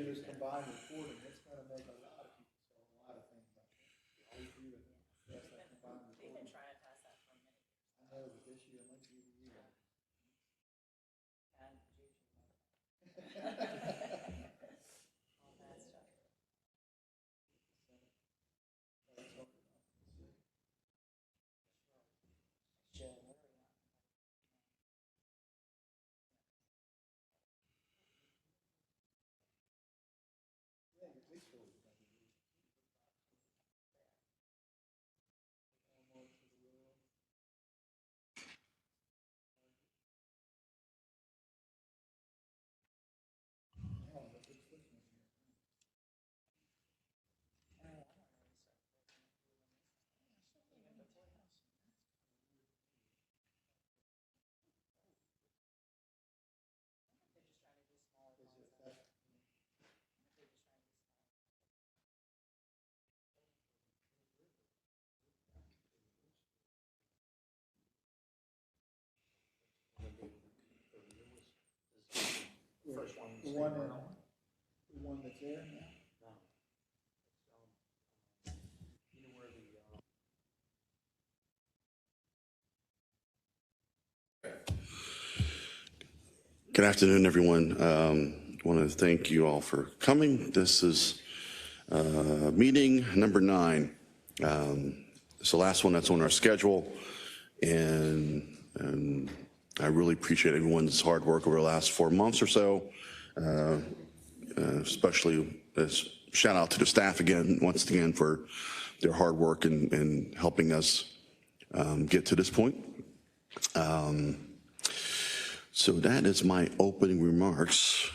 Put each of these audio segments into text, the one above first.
do this combined reporting, it's gonna make a lot of people sell a lot of things, I think. I agree with that. Yes, that combined They've been reporting. trying to pass that for many years. I know, but this year might be the year. And Juju. All that stuff. Should worry on. Yeah, your big stores are gonna be Walmart to the world. Yeah, but it's Christmas here. I don't know, I want to start working even before that. They're just trying to do smaller Is it concepts. that? They're just trying to do smaller. First one. The one in, the one that's there now? No. You know where the, Good afternoon, everyone. I want to thank you all for coming. This is meeting number 9. It's the last one that's on our schedule, and I really appreciate everyone's hard work over the last 4 months or so, especially shout out to the staff again, once again, for their hard work in helping us get to this point. So that is my opening remarks.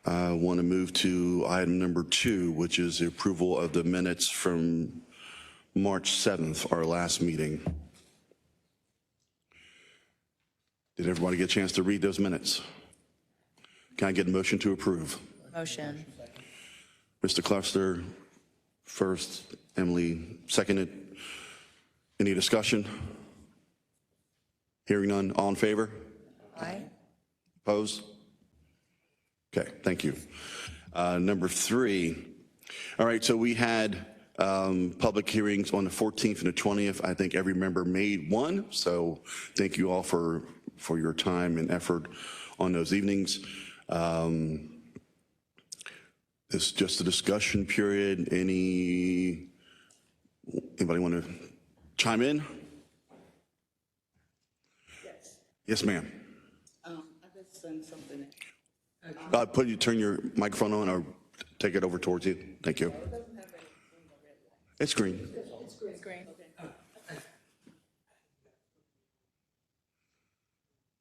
I want to move to item number 2, which is the approval of the minutes from March 7th, our last meeting. Did everybody get a chance to read those minutes? Can I get a motion to approve? Motion. Mr. Cluster, first. Emily, seconded. Any discussion? Hearing none, all in favor? Aye. Opposed? Okay, thank you. Number 3. All right, so we had public hearings on the 14th and the 20th. I think every member made one, so thank you all for your time and effort on those evenings. It's just a discussion period. Anybody want to chime in? Yes. Yes, ma'am. I just sent something. Turn your microphone on or take it over towards you. Thank you. It doesn't have any green or red light. It's green. It's green. It's green. Okay.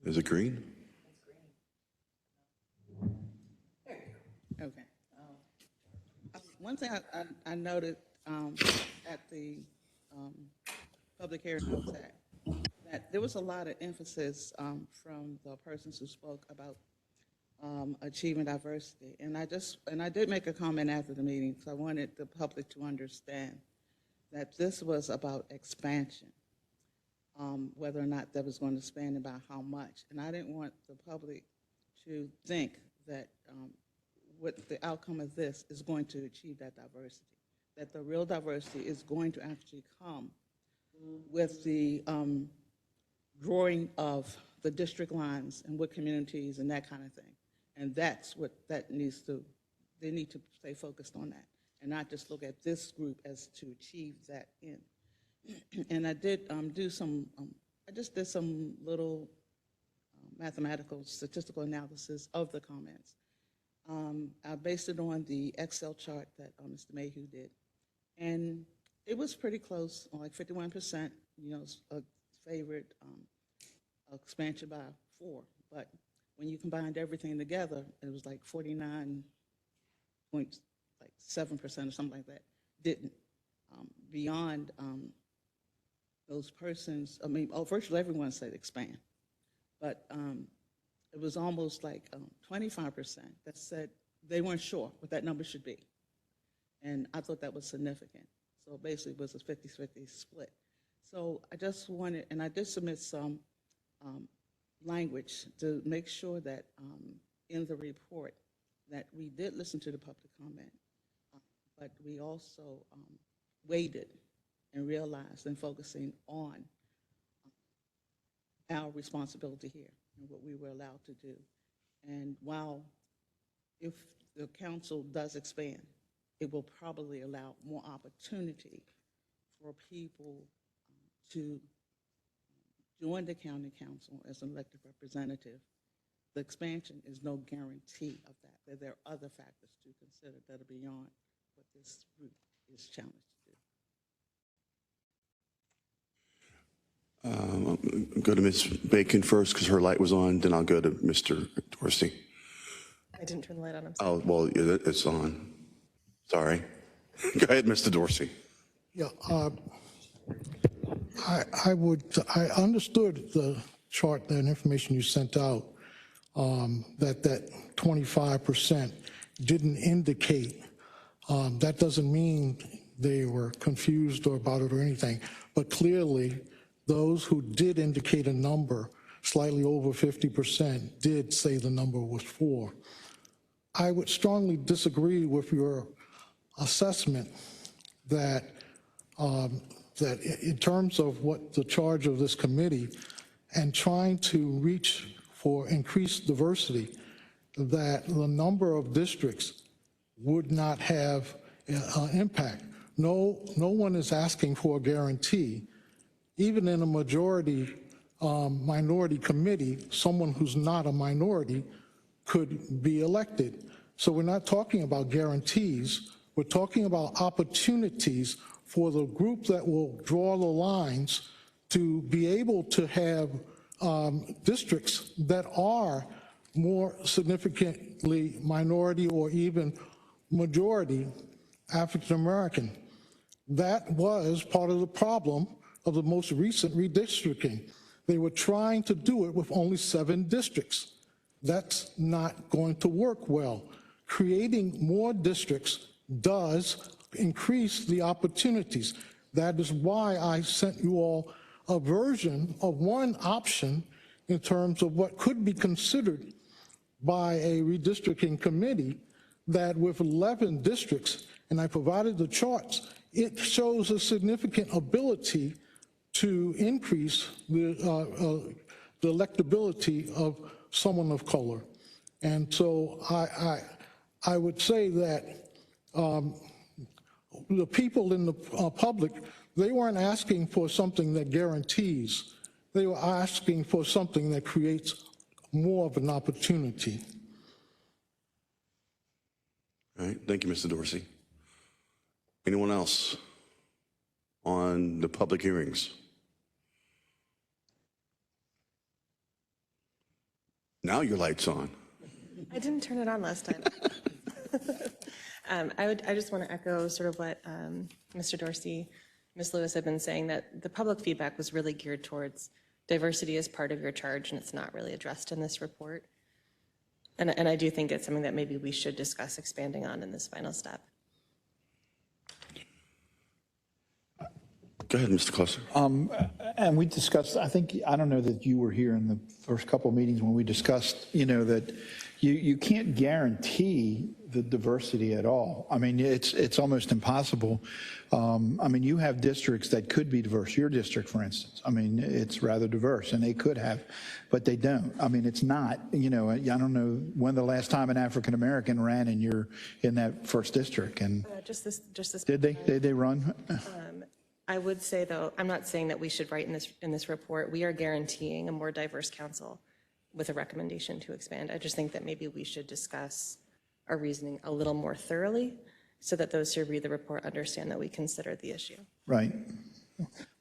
Is it green? Okay. One thing I noted at the public hearing I was at, that there was a lot of emphasis from the persons who spoke about achieving diversity. And I did make a comment after the meeting, because I wanted the public to understand that this was about expansion, whether or not that was going to expand, about how much. And I didn't want the public to think that what the outcome of this is going to achieve that diversity, that the real diversity is going to actually come with the drawing of the district lines and what communities and that kind of thing. And that's what that needs to, they need to stay focused on that and not just look at this group as to achieve that end. And I did do some, I just did some little mathematical statistical analysis of the comments. I based it on the Excel chart that Mr. Mayhew did. And it was pretty close, like 51%, favored expansion by 4. But when you combined everything together, it was like 49.7% or something like that, didn't. Beyond those persons, virtually everyone said expand. But it was almost like 25% that said they weren't sure what that number should be. And I thought that was significant. So basically it was a 50-50 split. So I just wanted, and I did submit some language to make sure that in the report that we did listen to the public comment, but we also waited and realized and focusing on our responsibility here and what we were allowed to do. And while if the council does expand, it will probably allow more opportunity for people to join the county council as an elected representative. The expansion is no guarantee of that. There are other factors to consider that are beyond what this group is challenged to do. I'll go to Ms. Bacon first because her light was on, then I'll go to Mr. Dorsey. I didn't turn the light on, I'm sorry. Oh, well, yeah, it's on. Sorry. Go ahead, Mr. Dorsey. Yeah, I understood the chart and information you sent out, that 25% didn't indicate. That doesn't mean they were confused or about it or anything, but clearly those who did indicate a number, slightly over 50%, did say the number was 4. I would strongly disagree with your assessment that that in terms of what the charge of this committee and trying to reach for increased diversity, that the number of districts would not have impact. No one is asking for a guarantee. Even in a majority minority committee, someone who's not a minority could be elected. So we're not talking about guarantees. We're talking about opportunities for the group that will draw the lines to be able to have districts that are more significantly minority or even majority African American. That was part of the problem of the most recent redistricting. They were trying to do it with only 7 districts. That's not going to work well. Creating more districts does increase the opportunities. That is why I sent you all a version of one option in terms of what could be considered by a redistricting committee, that with 11 districts, and I provided the charts, it shows a significant ability to increase the electability of someone of color. And so I would say that the people in the public, they weren't asking for something that guarantees. They were asking for something that creates more of an opportunity. All right, thank you, Mr. Dorsey. Anyone else on the public hearings? Now your light's on. I didn't turn it on last time. I just want to echo sort of what Mr. Dorsey, Ms. Lewis have been saying, that the public feedback was really geared towards diversity as part of your charge, and it's not really addressed in this report. And I do think it's something that maybe we should discuss expanding on in this final step. Go ahead, Mr. Clusser. And we discussed, I don't know that you were here in the first couple of meetings when we discussed, that you can't guarantee the diversity at all. I mean, it's almost impossible. I mean, you have districts that could be diverse. Your district, for instance, I mean, it's rather diverse, and they could have, but they don't. I mean, it's not, I don't know when the last time an African American ran in that first district. And Just this. Did they run? I would say, though, I'm not saying that we should write in this report, we are guaranteeing a more diverse council with a recommendation to expand. I just think that maybe we should discuss our reasoning a little more thoroughly so that those who read the report understand that we consider the issue. Right.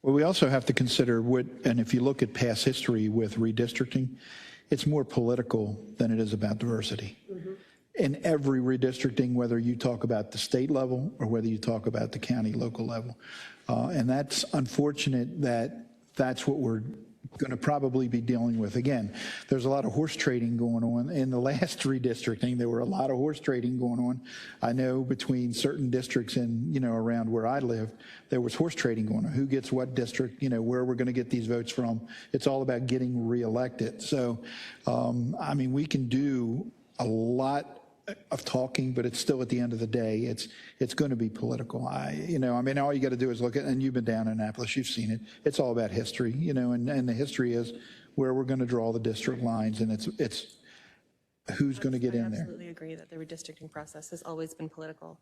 Well, we also have to consider and if you look at past history with redistricting, it's more political than it is about diversity. Mm-hmm. In every redistricting, whether you talk about the state level or whether you talk about the county local level. And that's unfortunate that that's what we're going to probably be dealing with. Again, there's a lot of horse trading going on. In the last redistricting, there were a lot of horse trading going on. I know between certain districts and, around where I live, there was horse trading going on. Who gets what district, where we're going to get these votes from. It's all about getting reelected. So, I mean, we can do a lot of talking, but it's still at the end of the day, it's going to be political. I mean, all you got to do is look at, and you've been down in Annapolis, you've seen it. It's all about history, and the history is where we're going to draw the district lines, and it's who's going to get in I there. absolutely agree that the redistricting process has always been political.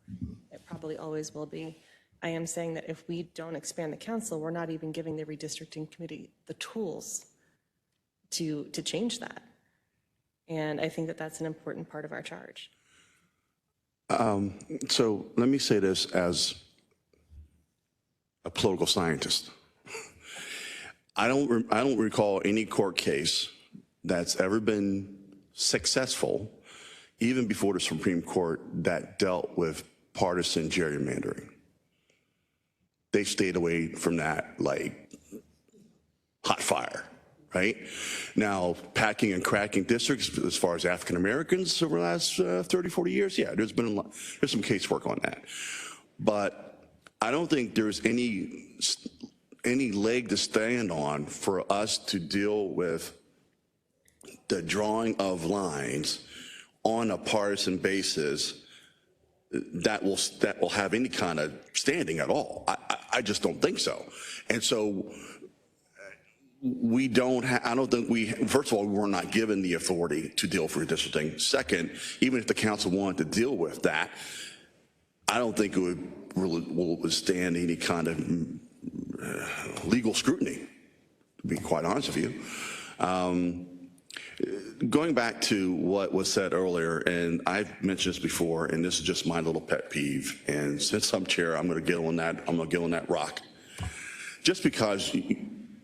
It probably always will be. I am saying that if we don't expand the council, we're not even giving the redistricting committee the tools to change that. And I think that that's an important part of our charge. So let me say this as a political scientist. I don't recall any court case that's ever been successful, even before the Supreme Court, that dealt with partisan gerrymandering. They stayed away from that like hot fire, right? Now, packing and cracking districts as far as African Americans over the last 30, 40 years, yeah, there's some casework on that. But I don't think there's any leg to stand on for us to deal with the drawing of lines on a partisan basis that will have any kind of standing at all. I just don't think so. And so we don't I don't think first of all, we're not given the authority to deal with redistricting. Second, even if the council wanted to deal with that, I don't think it will withstand any kind of legal scrutiny, to be quite honest with you. Going back to what was said earlier, and I've mentioned this before, and this is just my little pet peeve, and since I'm chair, I'm going to get on that rock. Just because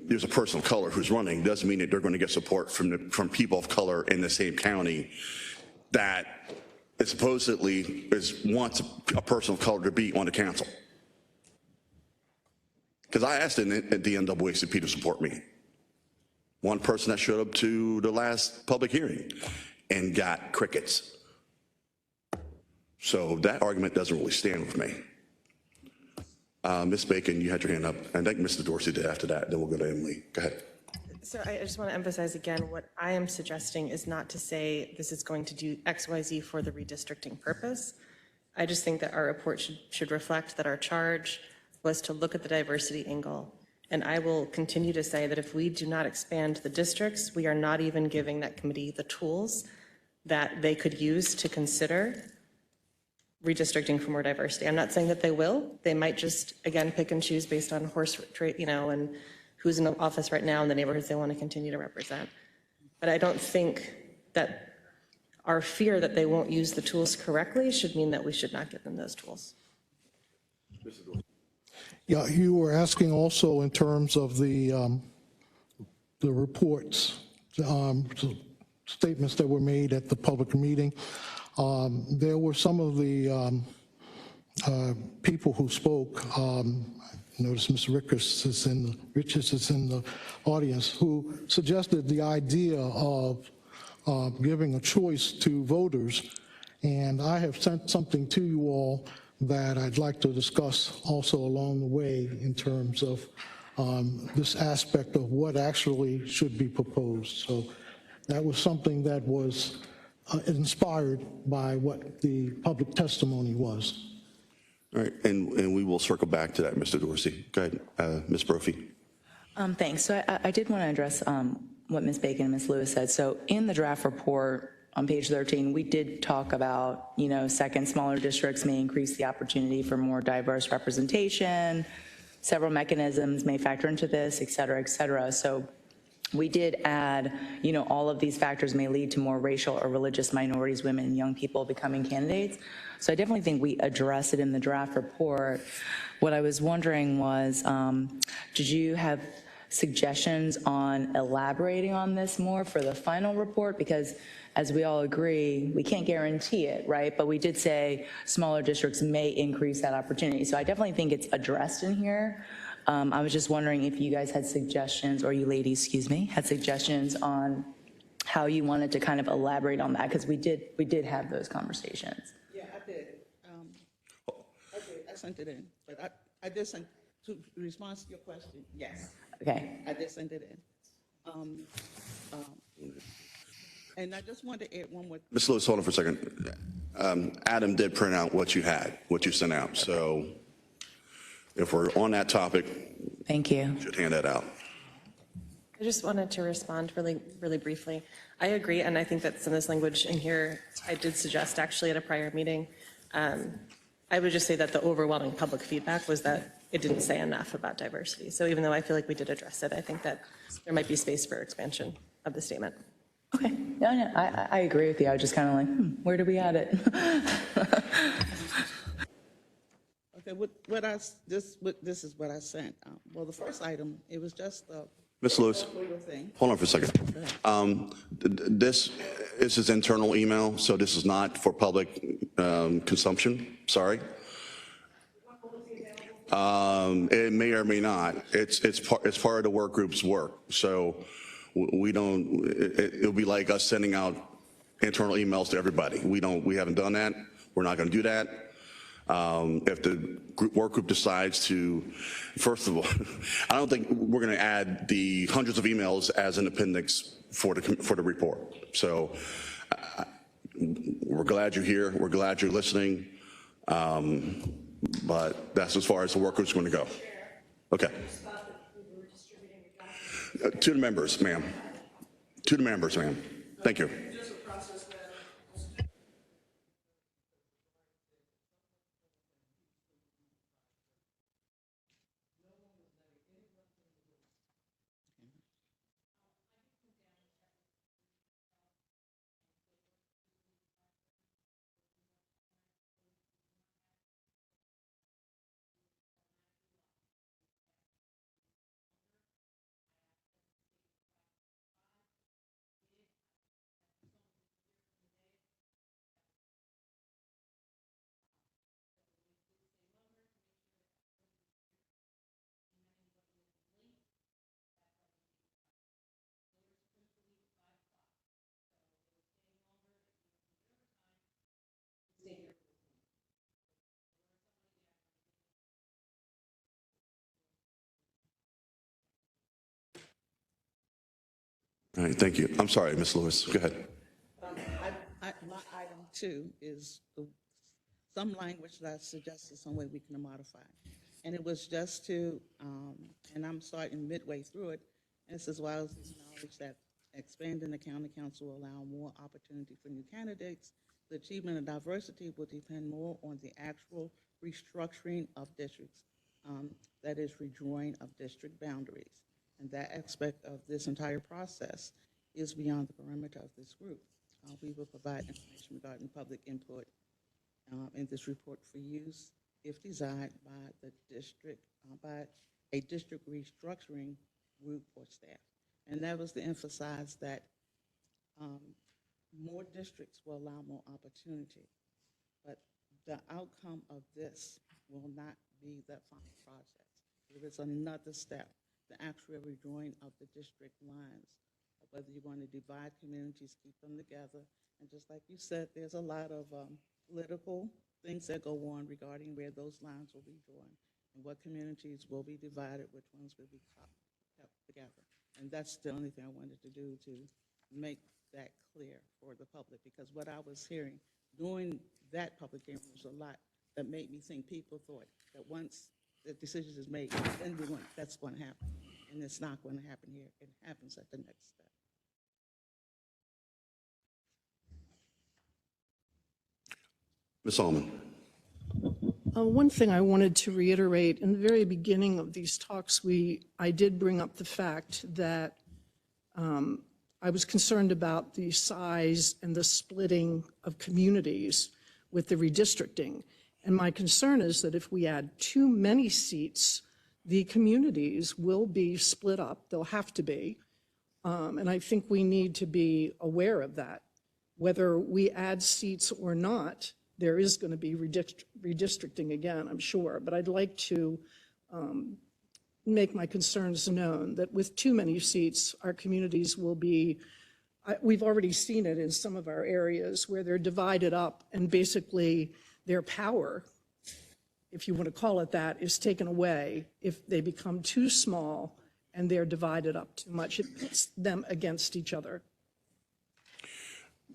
there's a person of color who's running doesn't mean that they're going to get support from people of color in the same county that supposedly wants a person of color to be on the council. Because I asked the NAACP to support me. One person that showed up to the last public hearing and got crickets. So that argument doesn't really stand with me. Ms. Bacon, you had your hand up. I think Mr. Dorsey did after that. Then we'll go to Emily. Go ahead. So I just want to emphasize again, what I am suggesting is not to say this is going to do X, Y, Z for the redistricting purpose. I just think that our report should reflect that our charge was to look at the diversity angle. And I will continue to say that if we do not expand the districts, we are not even giving that committee the tools that they could use to consider redistricting for more diversity. I'm not saying that they will. They might just, again, pick and choose based on horse trade, and who's in the office right now and the neighborhoods they want to continue to represent. But I don't think that our fear that they won't use the tools correctly should mean that we should not give them those tools. Yeah, you were asking also in terms of the reports, statements that were made at the public meeting. There were some of the people who spoke, notice Mr. Richards is in the audience, who suggested the idea of giving a choice to voters. And I have sent something to you all that I'd like to discuss also along the way in terms of this aspect of what actually should be proposed. So that was something that was inspired by what the public testimony was. All right, and we will circle back to that, Mr. Dorsey. Go ahead, Ms. Brophy. Thanks. So I did want to address what Ms. Bacon and Ms. Lewis said. So in the draft report, on page 13, we did talk about, second, smaller districts may increase the opportunity for more diverse representation. Several mechanisms may factor into this, et cetera, et cetera. So we did add, all of these factors may lead to more racial or religious minorities, women, and young people becoming candidates. So I definitely think we address it in the draft report. What I was wondering was, did you have suggestions on elaborating on this more for the final report? Because as we all agree, we can't guarantee it, right? But we did say smaller districts may increase that opportunity. So I definitely think it's addressed in here. I was just wondering if you guys had suggestions, or you ladies, excuse me, had suggestions on how you wanted to kind of elaborate on that, because we did have those conversations. Yeah, I did. I sent it in, but I did send, to respond to your question, yes. Okay. I did send it in. And I just wanted to add one more. Ms. Lewis, hold on for a second. Adam did print out what you had, what you sent out. So if we're on that topic, Thank you. should hand that out. I just wanted to respond really briefly. I agree, and I think that some of this language in here, I did suggest actually at a prior meeting. I would just say that the overwhelming public feedback was that it didn't say enough about diversity. So even though I feel like we did address it, I think that there might be space for expansion of the statement. Okay, no, I agree with you. I was just kind of like, where do we add it? Okay, this is what I sent. Well, the first item, it was just the Ms. Lewis, legal thing. hold on for a second. This is internal email, so this is not for public consumption. Sorry. It may or may not. It's part of the work group's work. So we don't. It'll be like us sending out internal emails to everybody. We haven't done that. We're not going to do that. If the work group decides to, first of all, I don't think we're going to add the hundreds of emails as an appendix for the report. So we're glad you're here. We're glad you're listening. But that's as far as the work group's going to go. Okay. To the members, ma'am. To the members, ma'am. Thank you. All right, thank you. I'm sorry, Ms. Lewis. Go ahead. My item 2 is some language that I suggested some way we can modify. And it was just to, and I'm starting midway through it, and it says, while it's acknowledged that expanding the county council will allow more opportunity for new candidates, the achievement of diversity will depend more on the actual restructuring of districts, that is, redrawing of district boundaries. And that aspect of this entire process is beyond the perimeter of this group. We will provide information regarding public input in this report for use if desired by the district, by a district restructuring group or staff. And that was to emphasize that more districts will allow more opportunity. But the outcome of this will not be that final project. There is another step, the actual redrawing of the district lines, whether you want to divide communities, keep them together. And just like you said, there's a lot of political things that go on regarding where those lines will be drawn and what communities will be divided, which ones will be kept together. And that's the only thing I wanted to do to make that clear for the public, because what I was hearing during that public hearing was a lot that made me think people thought that once the decision is made, then that's going to happen. And it's not going to happen here. It happens at the next step. Ms. Allman. One thing I wanted to reiterate, in the very beginning of these talks, I did bring up the fact that I was concerned about the size and the splitting of communities with the redistricting. And my concern is that if we add too many seats, the communities will be split up. They'll have to be. And I think we need to be aware of that. Whether we add seats or not, there is going to be redistricting again, I'm sure. But I'd like to make my concerns known that with too many seats, our communities will be, we've already seen it in some of our areas where they're divided up and basically their power, if you want to call it that, is taken away if they become too small and they're divided up too much. It puts them against each other.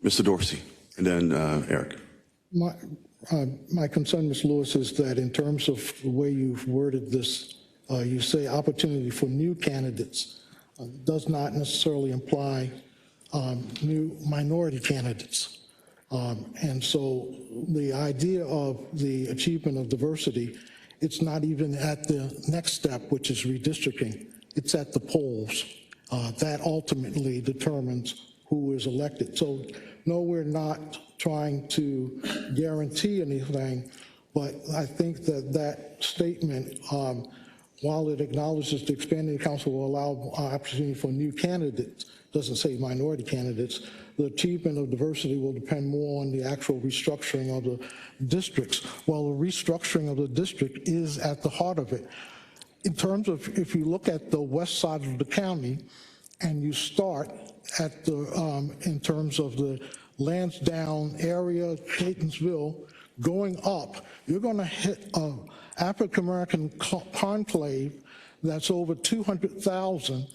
Mr. Dorsey, and then Eric. My concern, Ms. Lewis, is that in terms of the way you've worded this, you say opportunity for new candidates does not necessarily imply new minority candidates. And so the idea of the achievement of diversity, it's not even at the next step, which is redistricting. It's at the polls. That ultimately determines who is elected. So no, we're not trying to guarantee anything, but I think that that statement, while it acknowledges the expanding council will allow opportunity for new candidates, doesn't say minority candidates, the achievement of diversity will depend more on the actual restructuring of the districts. Well, the restructuring of the district is at the heart of it. In terms of, if you look at the west side of the county and you start at the, in terms of the Lansdowne area, Catonsville, going up, you're going to hit a African-American conclave that's over 200,000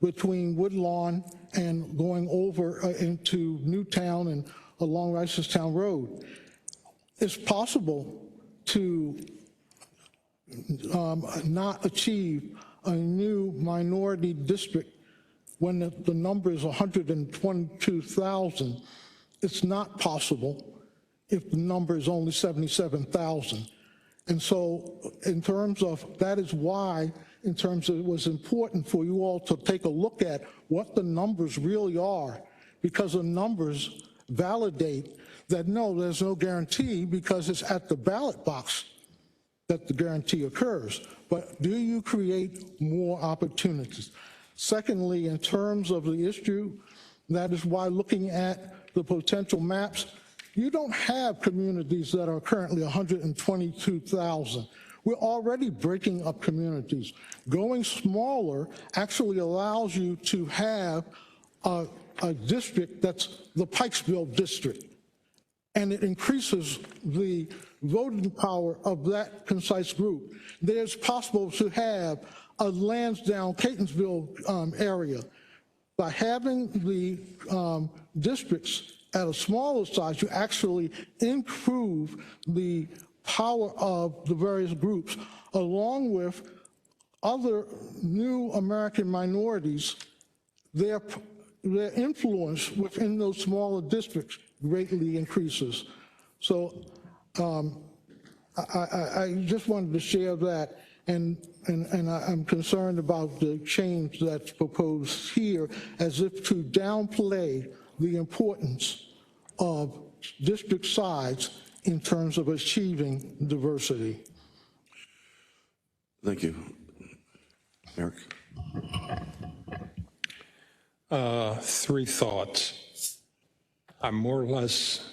between Woodlawn and going over into Newtown and along Reisterstown Road. It's possible to not achieve a new minority district when the number is 122,000. It's not possible if the number is only 77,000. And so in terms of, that is why, in terms of it was important for you all to take a look at what the numbers really are, because the numbers validate that no, there's no guarantee because it's at the ballot box that the guarantee occurs. But do you create more opportunities? Secondly, in terms of the issue, that is why looking at the potential maps, you don't have communities that are currently 122,000. We're already breaking up communities. Going smaller actually allows you to have a district that's the Pikesville district, and it increases the voting power of that concise group. There's possible to have a Lansdowne, Catonsville area. By having the districts at a smaller size, you actually improve the power of the various groups, along with other new American minorities. Their influence within those smaller districts greatly increases. So I just wanted to share that, and I'm concerned about the change that's proposed here as if to downplay the importance of district size in terms of achieving diversity. Thank you. Eric? Three thoughts. I more or less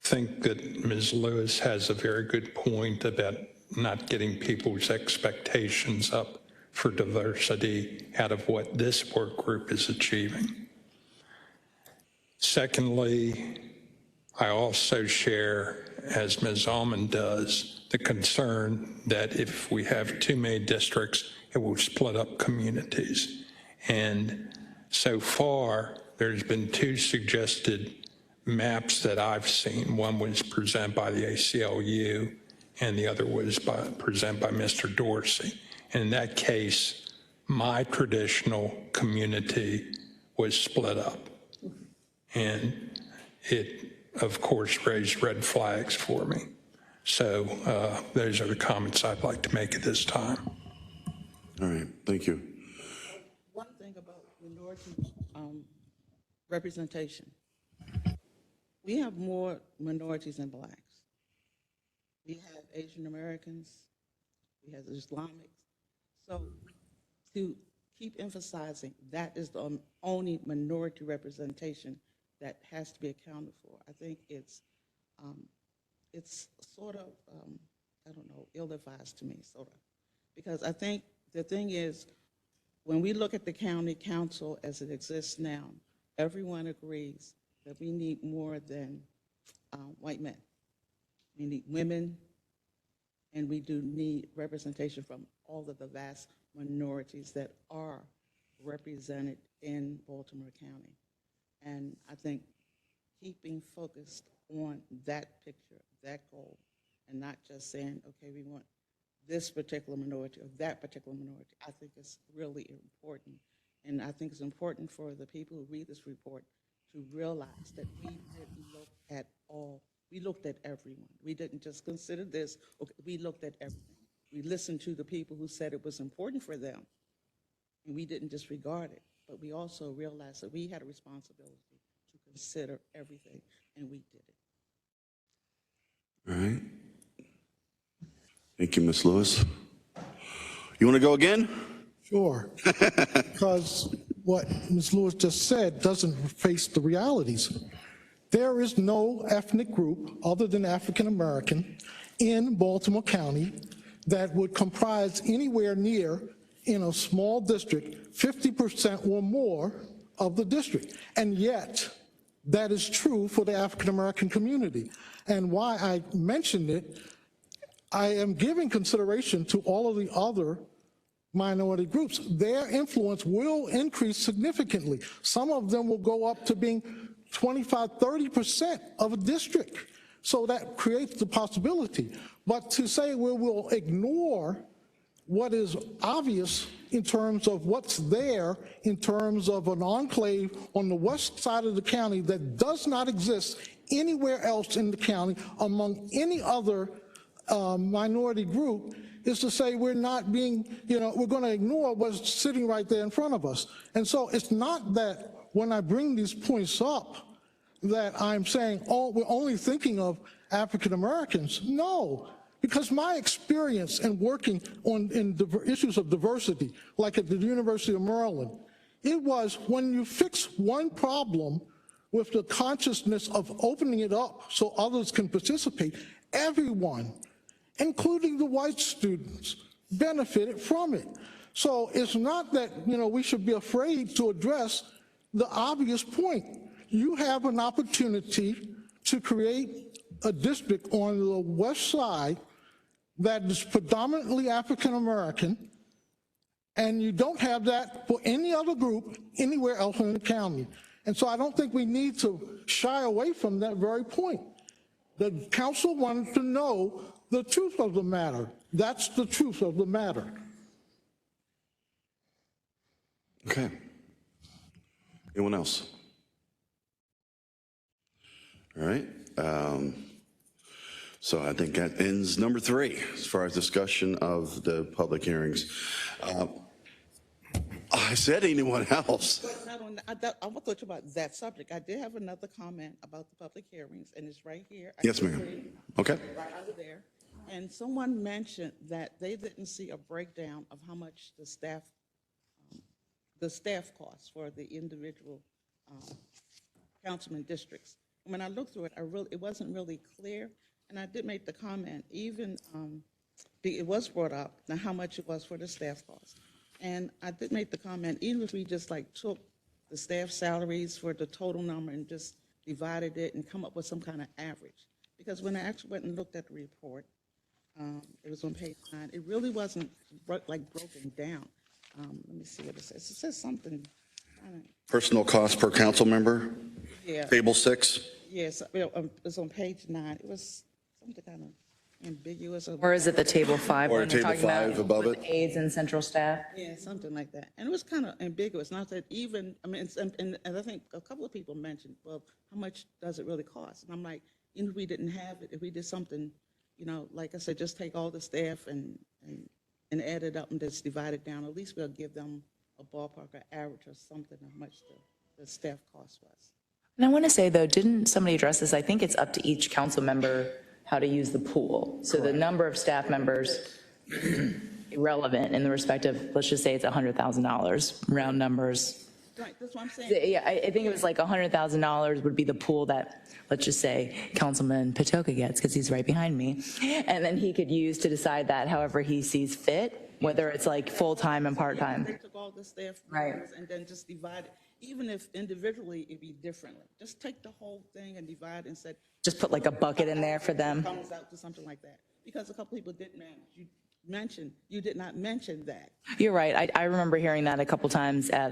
think that Ms. Lewis has a very good point about not getting people's expectations up for diversity out of what this work group is achieving. Secondly, I also share, as Ms. Almond does, the concern that if we have too many districts, it will split up communities. And so far, there's been two suggested maps that I've seen. One was presented by the ACLU, and the other was presented by Mr. Dorsey. And in that case, my traditional community was split up. And it, of course, raised red flags for me. So those are the comments I'd like to make at this time. All right, thank you. One thing about minority representation, we have more minorities than blacks. We have Asian Americans, we have Islamics. So to keep emphasizing that is the only minority representation that has to be accounted for, I think it's sort of, I don't know, ill-advised to me, sort of. Because I think the thing is, when we look at the county council as it exists now, everyone agrees that we need more than white men. We need women, and we do need representation from all of the vast minorities that are represented in Baltimore County. And I think keeping focused on that picture, that goal, and not just saying, okay, we want this particular minority or that particular minority, I think is really important. And I think it's important for the people who read this report to realize that we didn't look at all. We looked at everyone. We didn't just consider this. Okay, we looked at everything. We listened to the people who said it was important for them, and we didn't disregard it. But we also realized that we had a responsibility to consider everything, and we did it. All right. Thank you, Ms. Lewis. You want to go again? Sure. Because what Ms. Lewis just said doesn't face the realities. There is no ethnic group other than African American in Baltimore County that would comprise anywhere near, in a small district, 50% or more of the district. And yet, that is true for the African American community. And why I mentioned it, I am giving consideration to all of the other minority groups. Their influence will increase significantly. Some of them will go up to being 25, 30% of a district. So that creates the possibility. But to say we will ignore what is obvious in terms of what's there, in terms of an enclave on the west side of the county that does not exist anywhere else in the county among any other minority group, is to say we're not being, we're going to ignore what's sitting right there in front of us. And so it's not that when I bring these points up that I'm saying, oh, we're only thinking of African Americans. No, because my experience in working on issues of diversity, like at the University of Maryland, it was when you fix one problem with the consciousness of opening it up so others can participate, everyone, including the white students, benefited from it. So it's not that, we should be afraid to address the obvious point. You have an opportunity to create a district on the west side that is predominantly African American, and you don't have that for any other group anywhere else in the county. And so I don't think we need to shy away from that very point. The council wanted to know the truth of the matter. That's the truth of the matter. Okay. Anyone else? All right. So I think that ends number 3 as far as discussion of the public hearings. I said anyone else? But not on, I thought about that subject. I did have another comment about the public hearings, and it's right here. Yes, ma'am. Okay. Right under there. And someone mentioned that they didn't see a breakdown of how much the staff costs for the individual councilman districts. And when I looked through it, it wasn't really clear. And I did make the comment, even it was brought up, now how much it was for the staff costs. And I did make the comment, even if we just took the staff salaries for the total number and just divided it and come up with some kind of average. Because when I actually went and looked at the report, it was on page 9, it really wasn't broken down. Let me see what it says. It says something. Personal cost per council member? Yeah. Table 6? Yes, it was on page 9. It was something kind of ambiguous. Or is it the table 5? Or when we're table talking about 5 above with it? Aides and central staff? Yeah, something like that. And it was kind of ambiguous. Not that even, and I think a couple of people mentioned, well, how much does it really cost? And I'm like, if we didn't have it, if we did something, like I said, just take all the staff and add it up and just divide it down, at least we'll give them a ballpark or average or something of how much the staff cost was. And I want to say, though, didn't somebody address this? I think it's up to each council member how to use the pool. So the number of staff members, irrelevant in the respect of, let's just say it's $100,000, round numbers. Right, that's what I'm saying. Yeah, I think it was like $100,000 would be the pool that, let's just say, Councilman Patoka gets, because he's right behind me. And then he could use to decide that however he sees fit, whether it's like full-time and part-time. They took all the staff Right. members and then just divide it. Even if individually it'd be differently. Just take the whole thing and divide and said. Just put like a bucket in there for them. Comes out to something like that. Because a couple people did manage. you did not mention that. You're right. I remember hearing that a couple times at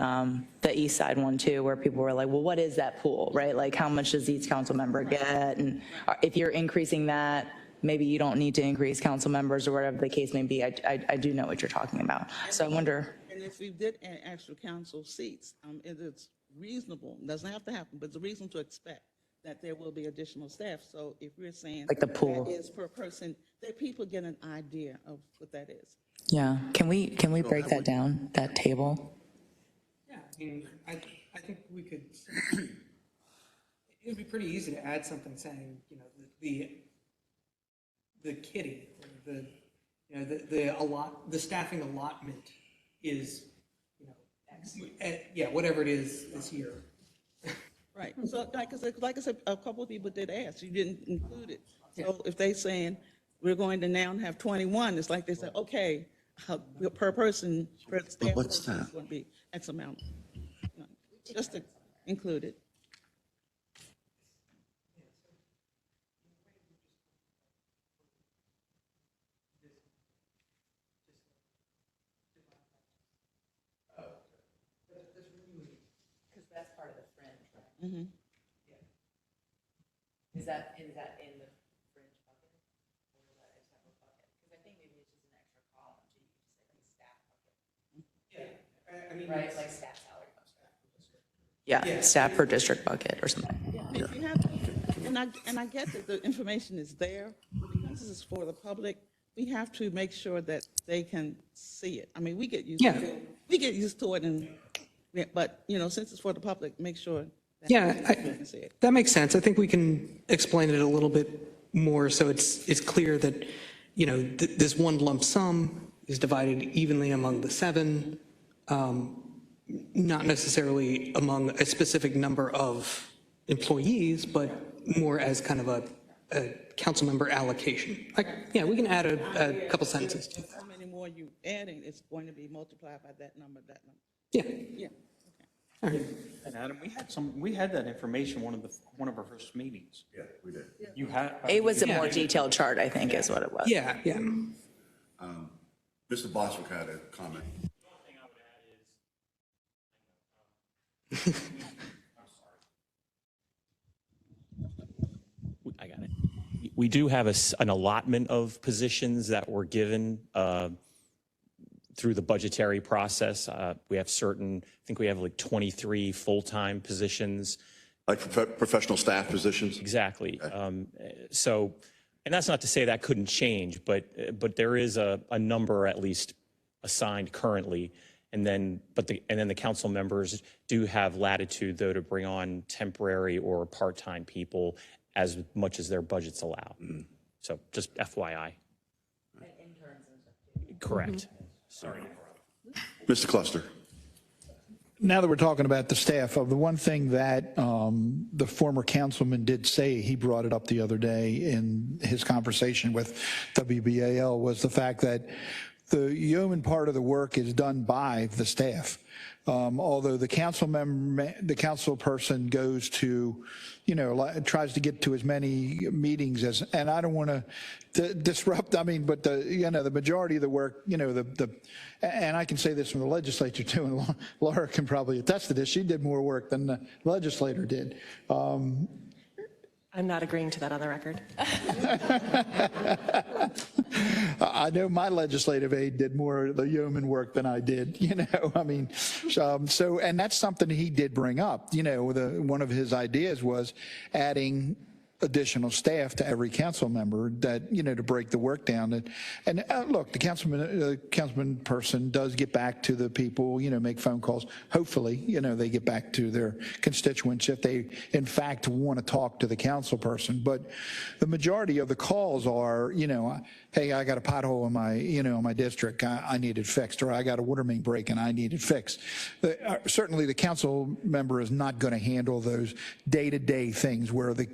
the East Side one too, where people were like, well, what is that pool, right? Like, how much does each council member get? And if you're increasing that, maybe you don't need to increase council members or whatever the case may be. I do know what you're talking about. So I wonder. And if we did add extra council seats, it's reasonable, it doesn't have to happen, but it's reasonable to expect that there will be additional staff. So if we're saying Like the pool. that is per person, that people get an idea of what that is. Yeah. Can we break that down, that table? Yeah, I mean, I think we could, it would be pretty easy to add something saying, you know, the kitty, or the staffing allotment is, you know, X, yeah, whatever it is this year. Right, so like I said, a couple of people did ask, you didn't include it. So if they saying, we're going to now have 21, it's like they said, okay, per person, per staff what's person, that? it's going to be X amount. Just to include it. Because that's part of the fringe, right? Mm-hmm. Yeah. Is that in the fringe bucket? Or is that a separate bucket? Because I think maybe it's just an extra column, so you could just say like staff bucket. Yeah, I mean. Right, like staff salary comes from. Yeah, staff per district bucket or something. If you have, and I get that the information is there, but because this is for the public, we have to make sure that they can see it. I mean, we get used to it. We get used to it, but, you know, since it's for the public, make sure that they can see it. That makes sense. I think we can explain it a little bit more so it's clear that, you know, this one lump sum is divided evenly among the 7, not necessarily among a specific number of employees, but more as kind of a council member allocation. Like, yeah, we can add a couple sentences. How many more you adding, it's going to be multiplied by that number, Yeah. Yeah. All right. And Adam, we had that information one of our first meetings. Yeah, we did. You had. It was a more detailed chart, I think, is what it was. Yeah, yeah. Mr. Boswick had a comment. I got it. We do have an allotment of positions that were given through the budgetary process. We have certain, I think we have like 23 full-time positions. Like professional staff positions? Exactly. So, and that's not to say that couldn't change, but there is a number at least assigned currently. And then the council members do have latitude, though, to bring on temporary or part-time people as much as their budgets allow. So just FYI. And interns and stuff. Correct. Sorry. Mr. Cluster. Now that we're talking about the staff, the one thing that the former councilman did say, he brought it up the other day in his conversation with WBAL, was the fact that the yeoman part of the work is done by the staff. Although the council person goes to, you know, tries to get to as many meetings as, and I don't want to disrupt, I mean, but the majority of the work, you know, and I can say this from the legislature too, and Laura can probably attest to this, she did more work than the legislator did. I'm not agreeing to that on the record. I know my legislative aide did more of the yeoman work than I did, you know, I mean, so, and that's something he did bring up, you know, one of his ideas was adding additional staff to every council member that, you know, to break the work down. And look, the councilman person does get back to the people, you know, make phone calls. Hopefully, you know, they get back to their constituents if they, in fact, want to talk to the council person. But the majority of the calls are, you know, hey, I got a pothole in my, you know, my district, I need it fixed, or I got a water main break and I need it fixed. Certainly the council member is not going to handle those day-to-day things where the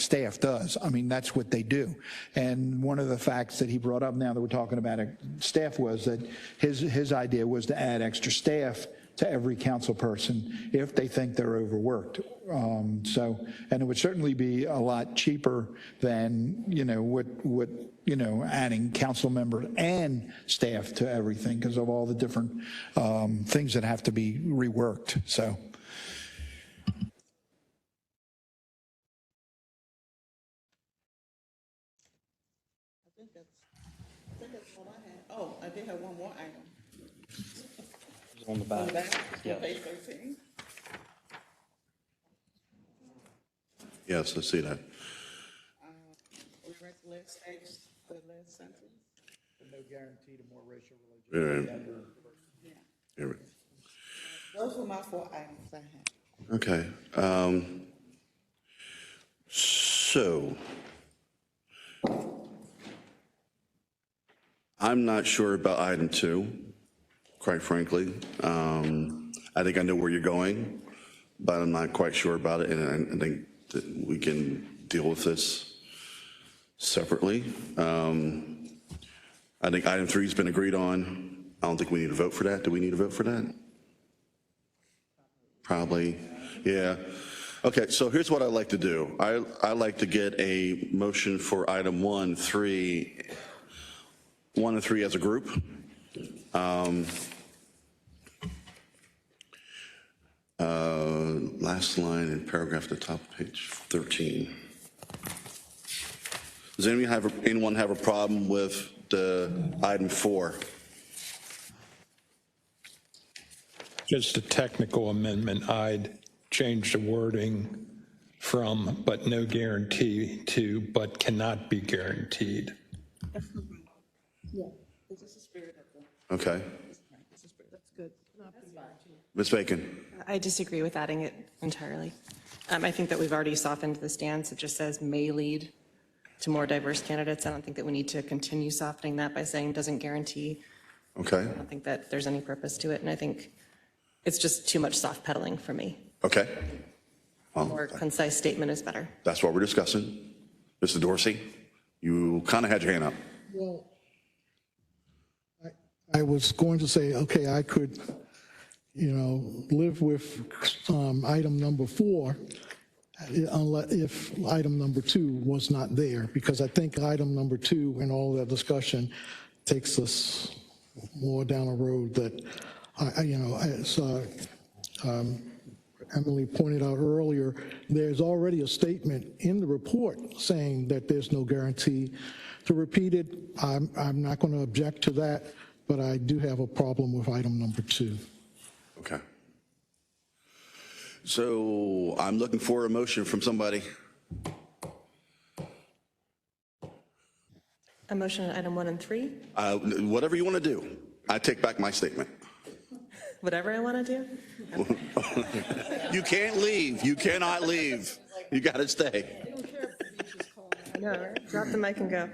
staff does. I mean, that's what they do. And one of the facts that he brought up now that we're talking about staff was that his idea was to add extra staff to every council person if they think they're overworked. And it would certainly be a lot cheaper than, adding council members and staff to everything because of all the different things that have to be reworked, so. I think that's all I had. Oh, I did have one more item. On the back. Yeah. Page 13. Yes, let's see that. We read the last page, the last sentence. No guarantee to more racial religion. Here we- Those were my 4 items I had. Okay. So I'm not sure about item 2, quite frankly. I think I know where you're going, but I'm not quite sure about it, and I think that we can deal with this separately. I think item 3 has been agreed on. I don't think we need to vote for that. Do we need to vote for that? Probably, yeah. Okay, so here's what I'd like to do. I'd like to get a motion for item 1 and 3 as a group. Last line in paragraph at the top of page 13. Does anyone have a problem with the item 4? Just a technical amendment. I'd change the wording from "but no guarantee" to "but cannot be guaranteed." Yeah, this is the spirit of the. Okay. That's good. Ms. Bacon? I disagree with adding it entirely. I think that we've already softened the stance. It just says may lead to more diverse candidates. I don't think that we need to continue softening that by saying doesn't guarantee. Okay. I don't think that there's any purpose to it, and I think it's just too much soft pedaling for me. Okay. A more concise statement is better. That's what we're discussing. Mr. Dorsey, you kind of had your hand up. Well, I was going to say, okay, I could, live with item number 4 if item number 2 was not there, because I think item number 2 and all that discussion takes us more down a road that, as Emily pointed out earlier, there's already a statement in the report saying that there's no guarantee. To repeat it, I'm not going to object to that, but I do have a problem with item number 2. Okay. So I'm looking for a motion from somebody. A motion on item 1 and 3, Whatever you want to do. I take back my statement. whatever I want to do. You can't leave. You cannot leave. You got to stay. I know, right? Drop the mic and go.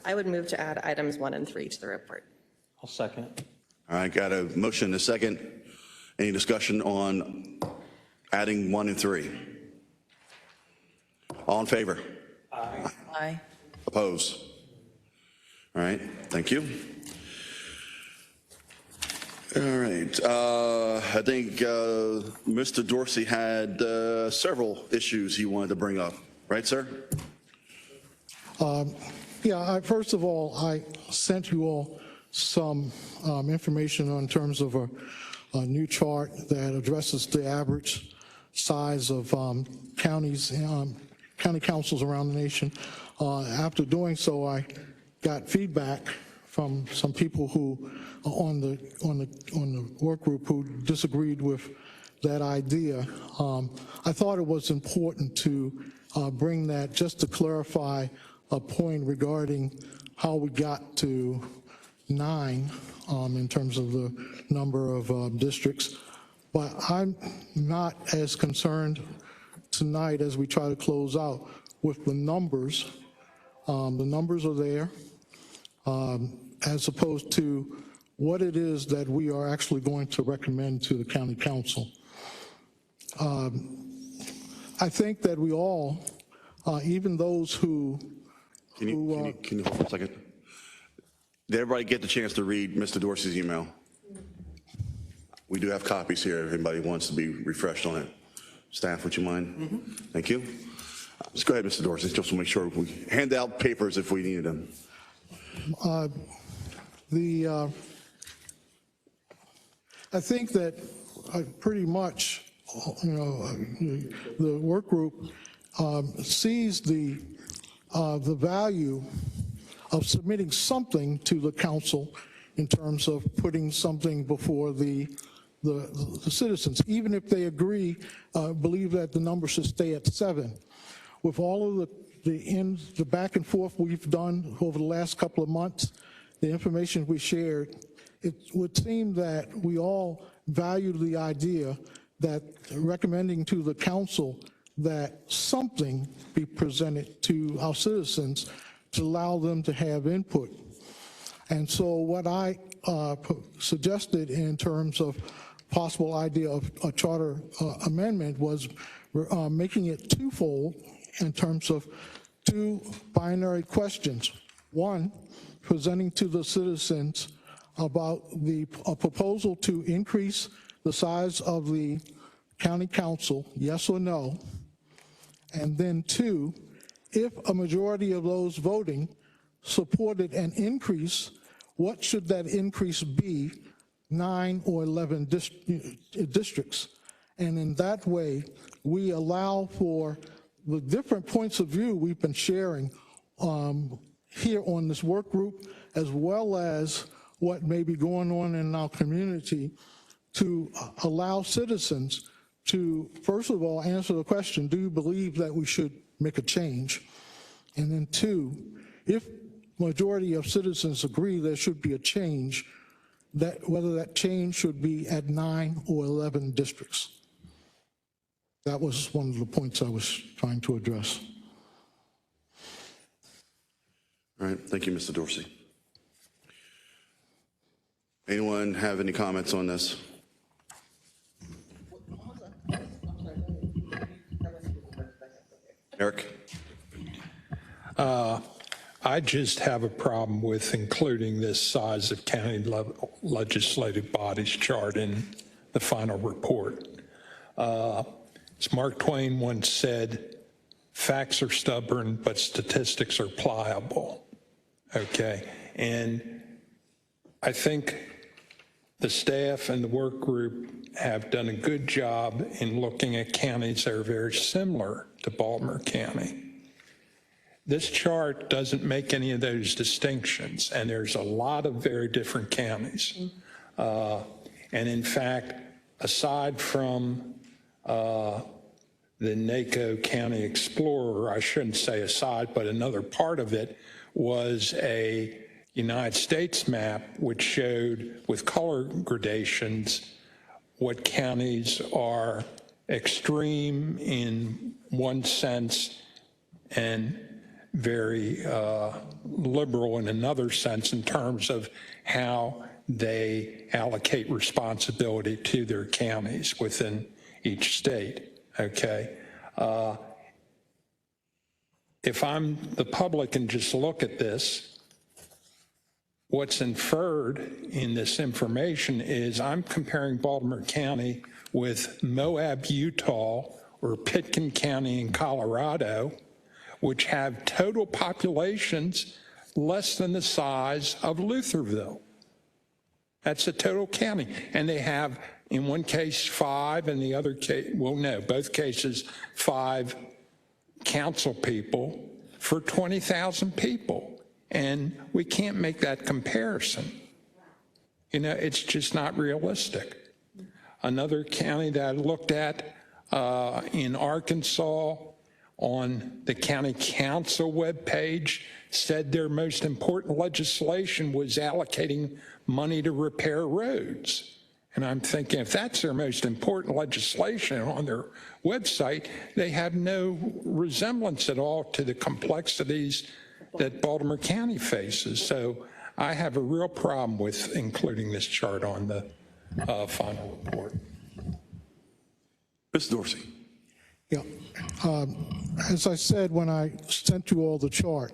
I would move to add items 1 and 3 to the report. I'll second. All right, got a motion and a second. Any discussion on adding 1 and 3? All in favor? Aye. Opposed? All right, thank you. All right, I think Mr. Dorsey had several issues he wanted to bring up, right, sir? First of all, I sent you all some information in terms of a new chart that addresses the average size of counties, county councils around the nation. After doing so, I got feedback from some people who on the work group who disagreed with that idea. I thought it was important to bring that just to clarify a point regarding how we got to 9 in terms of the number of districts. But I'm not as concerned tonight as we try to close out with the numbers. The numbers are there, as opposed to what it is that we are actually going to recommend to the county council. I think that we all, even those who... Can you hold for a second? Did everybody get the chance to read Mr. Dorsey's email? We do have copies here if anybody wants to be refreshed on it. Staff, would you mind? Thank you. Let's go ahead, Mr. Dorsey, just to make sure we hand out papers if we needed them. I think that pretty much, the work group sees the value of submitting something to the council in terms of putting something before the citizens, even if they agree, believe that the number should stay at 7. With all of the back and forth we've done over the last couple of months, the information we shared, it would seem that we all value the idea that recommending to the council that something be presented to our citizens to allow them to have input. And so what I suggested in terms of possible idea of a charter amendment was making it twofold in terms of 2 binary questions. One, presenting to the citizens about a proposal to increase the size of the county council, yes or no. And then 2, if a majority of those voting supported an increase, what should that increase be, 9 or 11 districts? And in that way, we allow for the different points of view we've been sharing here on this work group, as well as what may be going on in our community, to allow citizens to, first of all, answer the question, do you believe that we should make a change? And then 2, if majority of citizens agree there should be a change, that whether that change should be at 9 or 11 districts. That was one of the points I was trying to address. All right, thank you, Mr. Dorsey. Anyone have any comments on this? Eric? I just have a problem with including this size of county legislative bodies chart in the final report. As Mark Twain once said, facts are stubborn, but statistics are pliable. Okay, and I think the staff and the work group have done a good job in looking at counties that are very similar to Baltimore County. This chart doesn't make any of those distinctions, and there's a lot of very different counties. And in fact, aside from the NACO County Explorer, I shouldn't say aside, but another part of it was a United States map which showed with color gradations what counties are extreme in one sense and very liberal in another sense in terms of how they allocate responsibility to their counties within each state, okay? If I'm the public and just look at this, what's inferred in this information is I'm comparing Baltimore County with Moab, Utah, or Pitkin County in Colorado, which have total populations less than the size of Lutherville. That's a total county. And they have, in one case, 5, and the other case, well, no, both cases, 5 council people for 20,000 people. And we can't make that comparison. You know, it's just not realistic. Another county that I looked at in Arkansas on the county council webpage said their most important legislation was allocating money to repair roads. And I'm thinking, if that's their most important legislation on their website, they have no resemblance at all to the complexities that Baltimore County faces. So I have a real problem with including this chart on the final report. Mr. Dorsey. Yeah. As I said when I sent you all the chart,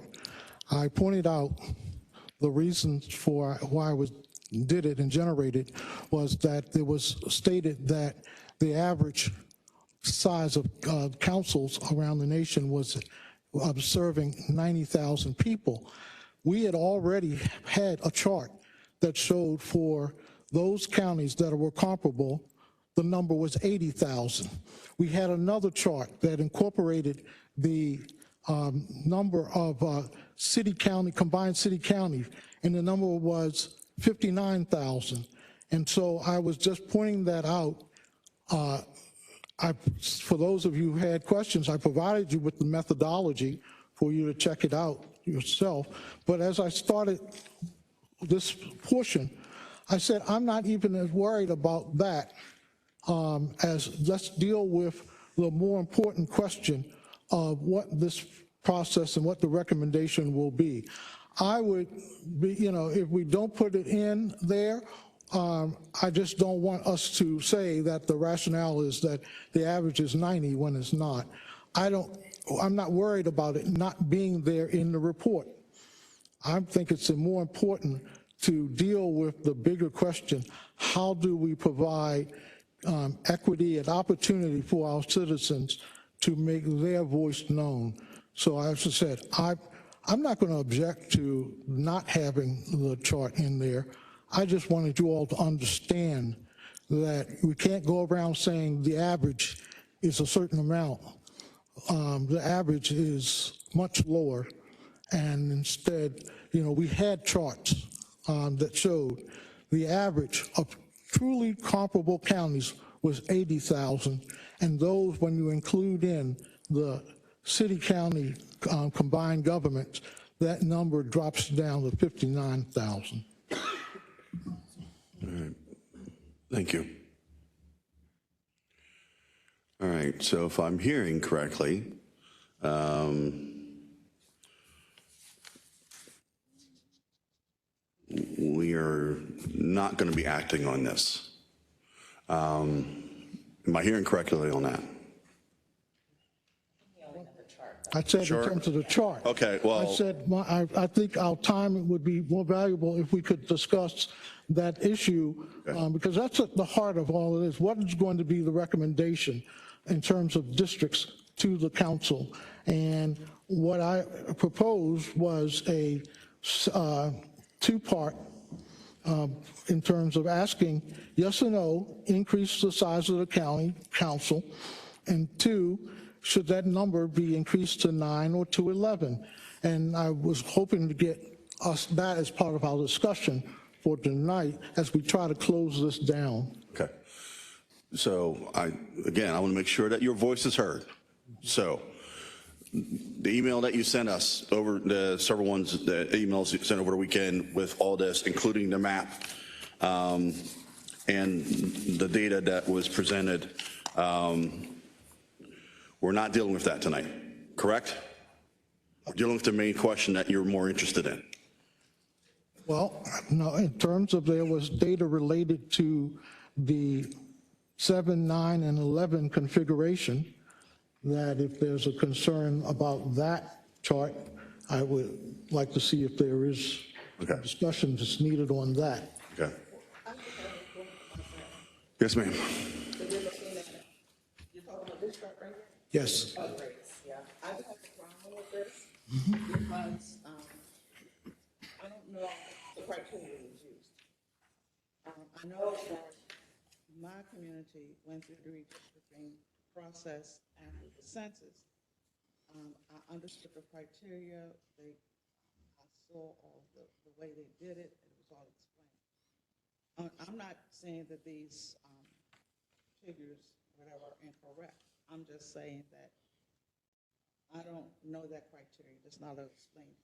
I pointed out the reasons for why I was did it and generated was that it was stated that the average size of councils around the nation was serving 90,000 people. We had already had a chart that showed for those counties that were comparable, the number was 80,000. We had another chart that incorporated the number of combined city counties, and the number was 59,000. And so I was just pointing that out. For those of you who had questions, I provided you with the methodology for you to check it out yourself. But as I started this portion, I said, I'm not even as worried about that as let's deal with the more important question of what this process and what the recommendation will be. I would be, if we don't put it in there, I just don't want us to say that the rationale is that the average is 90 when it's not. I'm not worried about it not being there in the report. I think it's more important to deal with the bigger question: how do we provide equity and opportunity for our citizens to make their voice known? So as I said, I'm not going to object to not having the chart in there. I just wanted you all to understand that we can't go around saying the average is a certain amount. The average is much lower, and instead, we had charts that showed the average of truly comparable counties was 80,000, and those, when you include in the city-county combined governments, that number drops down to 59,000. All right. Thank you. All right, so if I'm hearing correctly, we are not going to be acting on this. Am I hearing correctly on that? I said in terms of the chart. Okay, well. I said, I think our time would be more valuable if we could discuss that issue, because that's at the heart of all of this. What is going to be the recommendation in terms of districts to the council? And what I proposed was a two-part in terms of asking yes or no, increase the size of the county council, and two, should that number be increased to 9 or to 11? And I was hoping to get us that as part of our discussion for tonight as we try to close this down. Okay. So again, I want to make sure that your voice is heard. So the email that you sent us over, the several ones, the emails you sent over the weekend with all this, including the map and the data that was presented, we're not dealing with that tonight, correct? We're dealing with the main question that you're more interested in. Well, no, in terms of there was data related to the 7, 9, and 11 configuration, that if there's a concern about that chart, I would like to see if there is discussion that's needed on that. Okay. Yes, ma'am. Yes. Yeah, I have a problem with this because I don't know the criteria was used. I know that my community went through the redistricting process after the census. I understood the criteria. I saw all the way they did it. It was all explained. I'm not saying that these figures, whatever, are incorrect. I'm just saying that I don't know that criteria. It's not explained.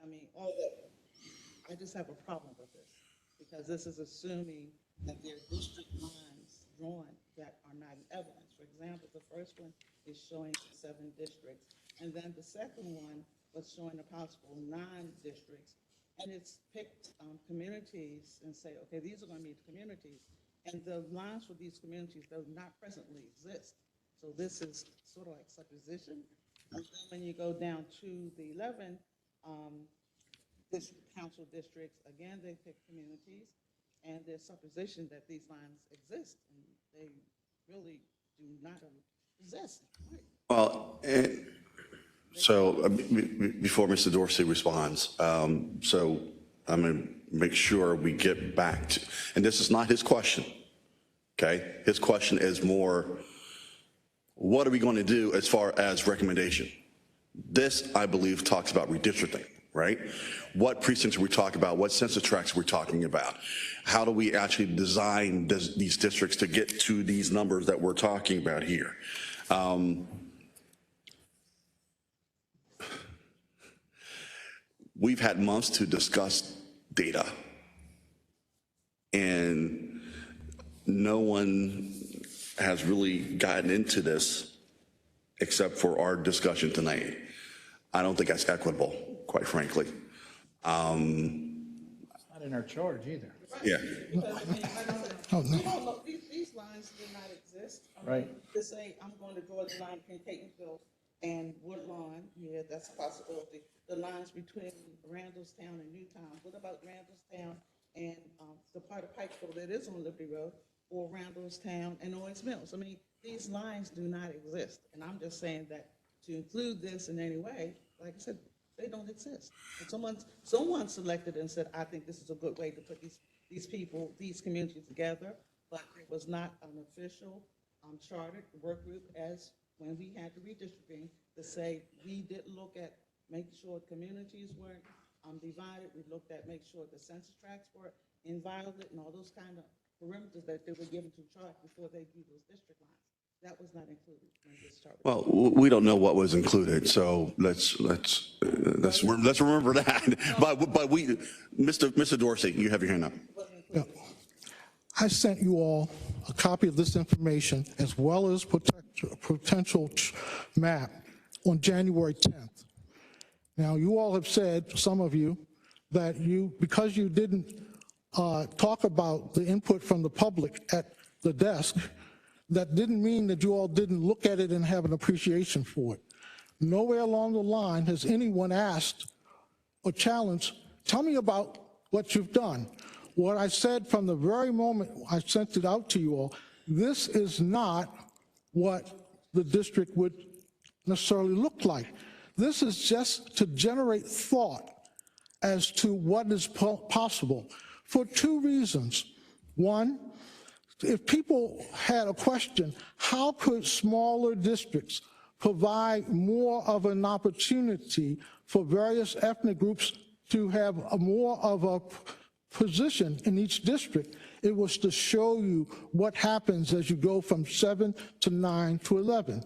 I mean, I just have a problem with this because this is assuming that there are district lines drawn that are not in evidence. For example, the first one is showing 7 districts, and then the second one was showing a possible 9 districts, and it's picked communities and say, okay, these are going to be the communities. And the lines for these communities do not presently exist. So this is sort of like supposition. And then when you go down to the 11, council districts, again, they pick communities, and there's supposition that these lines exist, and they really do not exist. Well, so before Mr. Dorsey responds, so I'm going to make sure we get back to, and this is not his question, okay? His question is more, what are we going to do as far as recommendation? This, I believe, talks about redistricting, right? What precincts are we talking about? What census tracts are we talking about? How do we actually design these districts to get to these numbers that we're talking about here? We've had months to discuss data, and no one has really gotten into this except for our discussion tonight. I don't think that's equitable, quite frankly. Not in our charge either. Yeah. Oh, no. No, these lines do not exist. I mean, Right. To say, I'm going to draw the line between Catonsville and Woodlawn, yeah, that's a possibility. The lines between Randallstown and Newtown, what about Randallstown and the part of Pikeville that is on Liberty Road, or Randallstown and Owings Mills? I mean, these lines do not exist, and I'm just saying that to include this in any way, like I said, they don't exist. And someone selected and said, I think this is a good way to put these people, these communities together, but it was not an official chartered work group as when we had the redistricting to say we did look at making sure communities weren't divided. We looked at make sure the census tracts were inviolate and all those kind of perimeters that they were given to chart before they do those district lines. That was not included in this chart. Well, we don't know what was included, so let's remember that. But we, Mr. Dorsey, you have your hand up. Yeah. I sent you all a copy of this information as well as potential map on January 10th. Now, you all have said, some of you, that because you didn't talk about the input from the public at the desk, that didn't mean that you all didn't look at it and have an appreciation for it. Nowhere along the line has anyone asked or challenged, tell me about what you've done. What I said from the very moment I sent it out to you all, this is not what the district would necessarily look like. This is just to generate thought as to what is possible for two reasons. One, if people had a question, how could smaller districts provide more of an opportunity for various ethnic groups to have more of a position in each district? It was to show you what happens as you go from 7 to 9 to 11.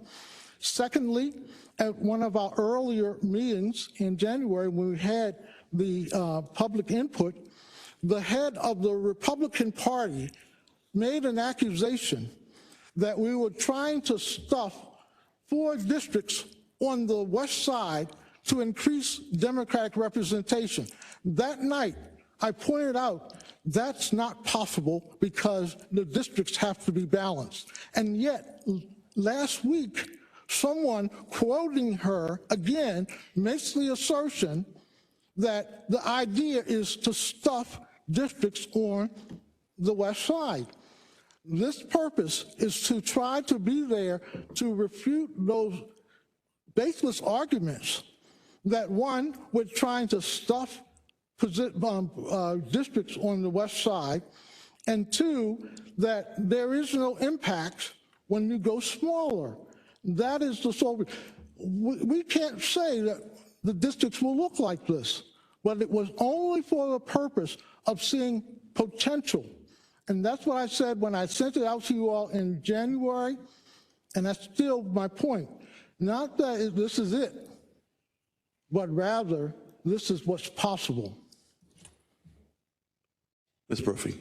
Secondly, at one of our earlier meetings in January when we had the public input, the head of the Republican Party made an accusation that we were trying to stuff 4 districts on the west side to increase Democratic representation. That night, I pointed out that's not possible because the districts have to be balanced. And yet, last week, someone quoting her again makes the assertion that the idea is to stuff districts on the west side. This purpose is to try to be there to refute those baseless arguments that, one, we're trying to stuff districts on the west side, and two, that there is no impact when you go smaller. That is the sole. We can't say that the districts will look like this, but it was only for the purpose of seeing potential. And that's what I said when I sent it out to you all in January, and that's still my point. Not that this is it, but rather this is what's possible. Ms. Brophy.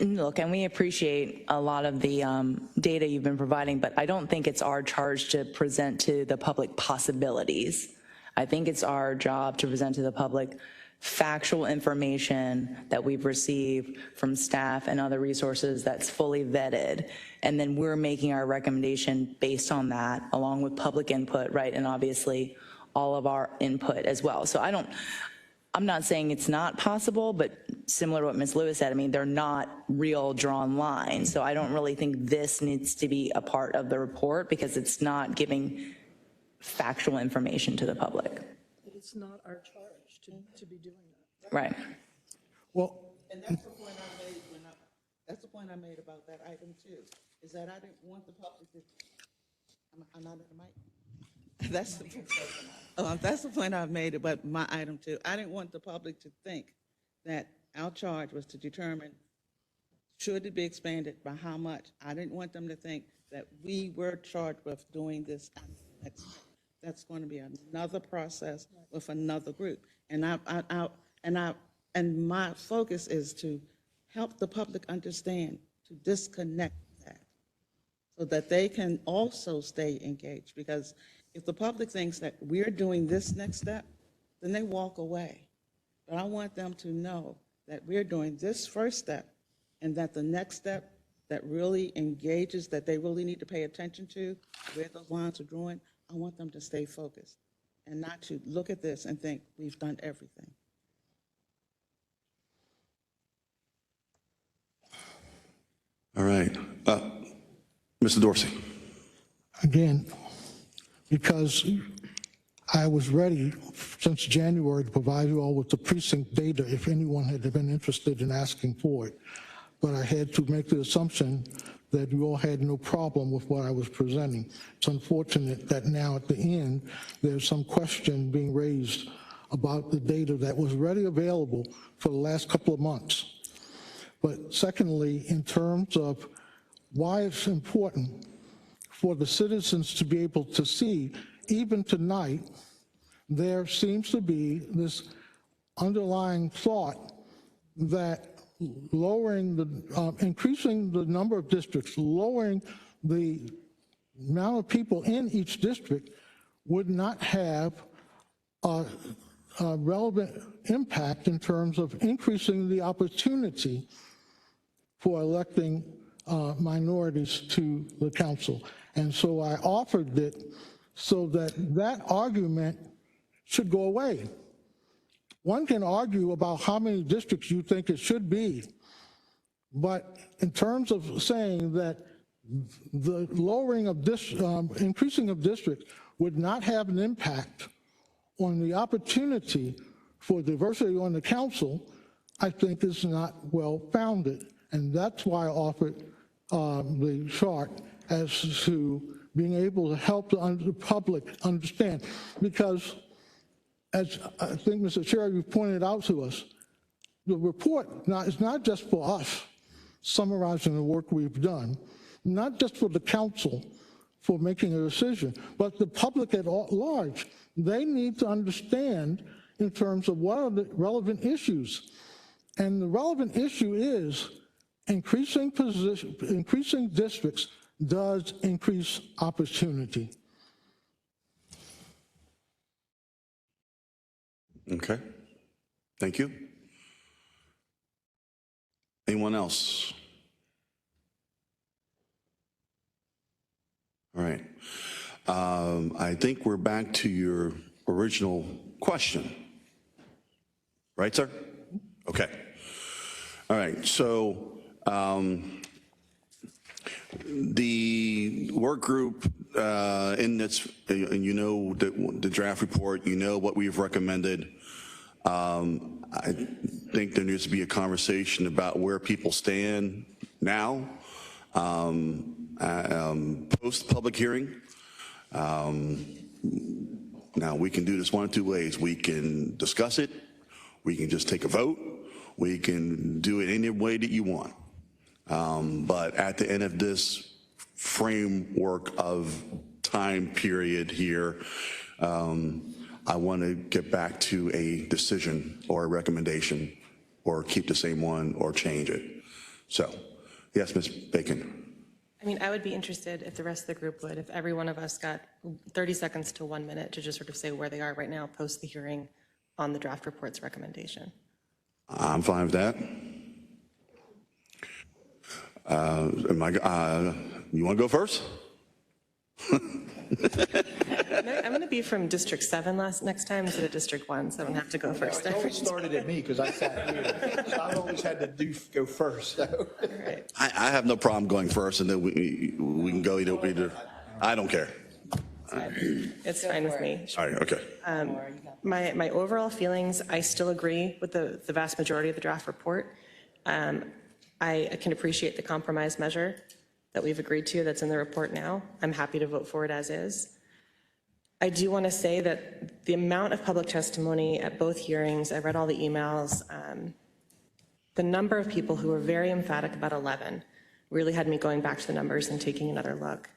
Look, and we appreciate a lot of the data you've been providing, but I don't think it's our charge to present to the public possibilities. I think it's our job to present to the public factual information that we've received from staff and other resources that's fully vetted. And then we're making our recommendation based on that, along with public input, right? And obviously all of our input as well. So I'm not saying it's not possible, but similar to what Ms. Lewis said, I mean, they're not real drawn lines. So I don't really think this needs to be a part of the report because it's not giving factual information to the public. It's not our charge to be doing that. Right. Well, And that's the point I made that's the point I made about that item too, is that I didn't want the public to, I'm not in the mic. That's the point I've made about my item too. I didn't want the public to think that our charge was to determine should it be expanded, by how much. I didn't want them to think that we were charged with doing this. That's going to be another process with another group. And my focus is to help the public understand, to disconnect that, so that they can also stay engaged. Because if the public thinks that we're doing this next step, then they walk away. But I want them to know that we're doing this first step, and that the next step that really engages, that they really need to pay attention to, where those lines are drawn, I want them to stay focused and not to look at this and think we've done everything. All right. Mr. Dorsey. again, because I was ready since January to provide you all with the precinct data if anyone had been interested in asking for it. But I had to make the assumption that you all had no problem with what I was presenting. It's unfortunate that now at the end, there's some question being raised about the data that was readily available for the last couple of months. But secondly, in terms of why it's important for the citizens to be able to see, even tonight, there seems to be this underlying thought that lowering the, increasing the number of districts, lowering the amount of people in each district would not have a relevant impact in terms of increasing the opportunity for electing minorities to the council. And so I offered it so that that argument should go away. One can argue about how many districts you think it should be, but in terms of saying that the lowering of this, increasing of districts would not have an impact on the opportunity for diversity on the council, I think is not well founded. And that's why I offered the chart as to being able to help the public understand. Because as I think, Mr. Chair, you pointed out to us, the report is not just for us summarizing the work we've done, not just for the council for making a decision, but the public at large. They need to understand in terms of what are the relevant issues. And the relevant issue is increasing districts does increase opportunity. Okay, thank you. Anyone else? All right. I think we're back to your original question. Right, sir? Okay. All right, so the work group in this, and you know the draft report, you know what we've recommended. I think there needs to be a conversation about where people stand now, post public hearing. Now we can do this one of two ways. We can discuss it, we can just take a vote, we can do it any way that you want. But at the end of this framework of time period here, I want to get back to a decision or a recommendation, or keep the same one or change it. So, yes, Ms. Bacon. I mean, I would be interested if the rest of the group would, if every one of us got 30 seconds to 1 minute to just sort of say where they are right now, post the hearing on the draft report's recommendation. I'm fine with that. You want to go first? I'm going to be from District 7 next time instead of District 1, so I don't have to go first. It always started at me because I sat here. So I've always had to go first. So. I have no problem going first, and then we can go either. I don't care. It's fine with me. All right, okay. My overall feelings, I still agree with the vast majority of the draft report. I can appreciate the compromise measure that we've agreed to that's in the report now. I'm happy to vote for it as is. I do want to say that the amount of public testimony at both hearings, I read all the emails, the number of people who were very emphatic about 11 really had me going back to the numbers and taking another look.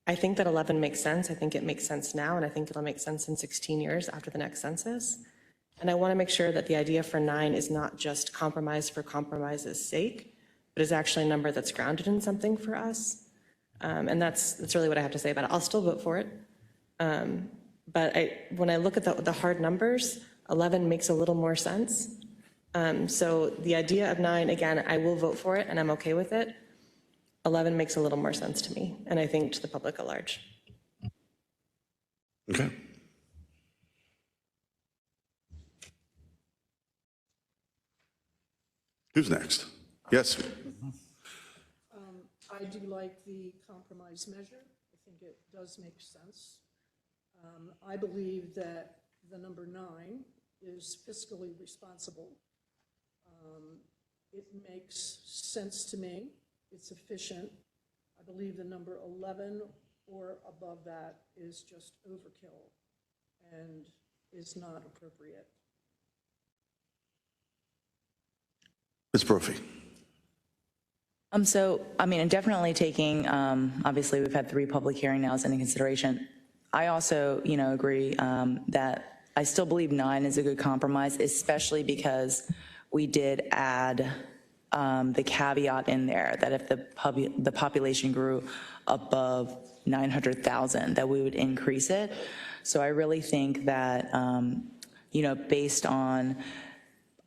I think that 11 makes sense. I think it makes sense now, and I think it'll make sense in 16 years after the next census. And I want to make sure that the idea for 9 is not just compromise for compromise's sake, but is actually a number that's grounded in something for us. And that's really what I have to say about it. I'll still vote for it. But when I look at the hard numbers, 11 makes a little more sense. So the idea of 9, again, I will vote for it, and I'm okay with it. 11 makes a little more sense to me, and I think to the public at large. Okay. Who's next? Yes. I do like the compromise measure. I think it does make sense. I believe that the number 9 is fiscally responsible. It makes sense to me. It's efficient. I believe the number 11 or above that is just overkill and is not appropriate. Ms. Brophy. So, I mean, and definitely taking, obviously, we've had 3 public hearing nows into consideration. I also, agree that I still believe 9 is a good compromise, especially because we did add the caveat in there that if the population grew above 900,000, that we would increase it. So I really think that, based on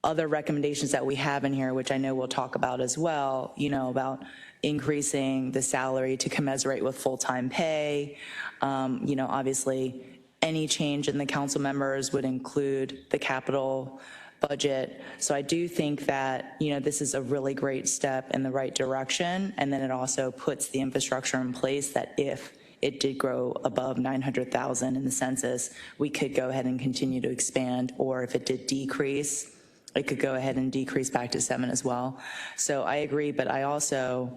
other recommendations that we have in here, which I know we'll talk about as well, about increasing the salary to commensurate with full-time pay. Obviously, any change in the council members would include the capital budget. So I do think that, this is a really great step in the right direction. And then it also puts the infrastructure in place that if it did grow above 900,000 in the census, we could go ahead and continue to expand, or if it did decrease, it could go ahead and decrease back to 7 as well. So I agree, but I also,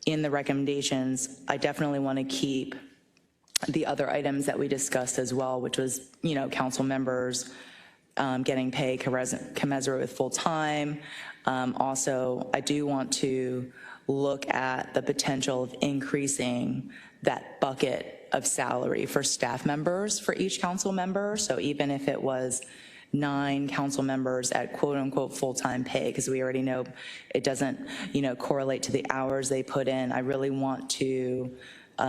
in the recommendations, I definitely want to keep the other items that we discussed as well, which was, council members getting paid commensurate with full time. Also, I do want to look at the potential of increasing that bucket of salary for staff members for each council member. So even if it was 9 council members at quote unquote full-time pay, because we already know it doesn't, correlate to the hours they put in. I really want to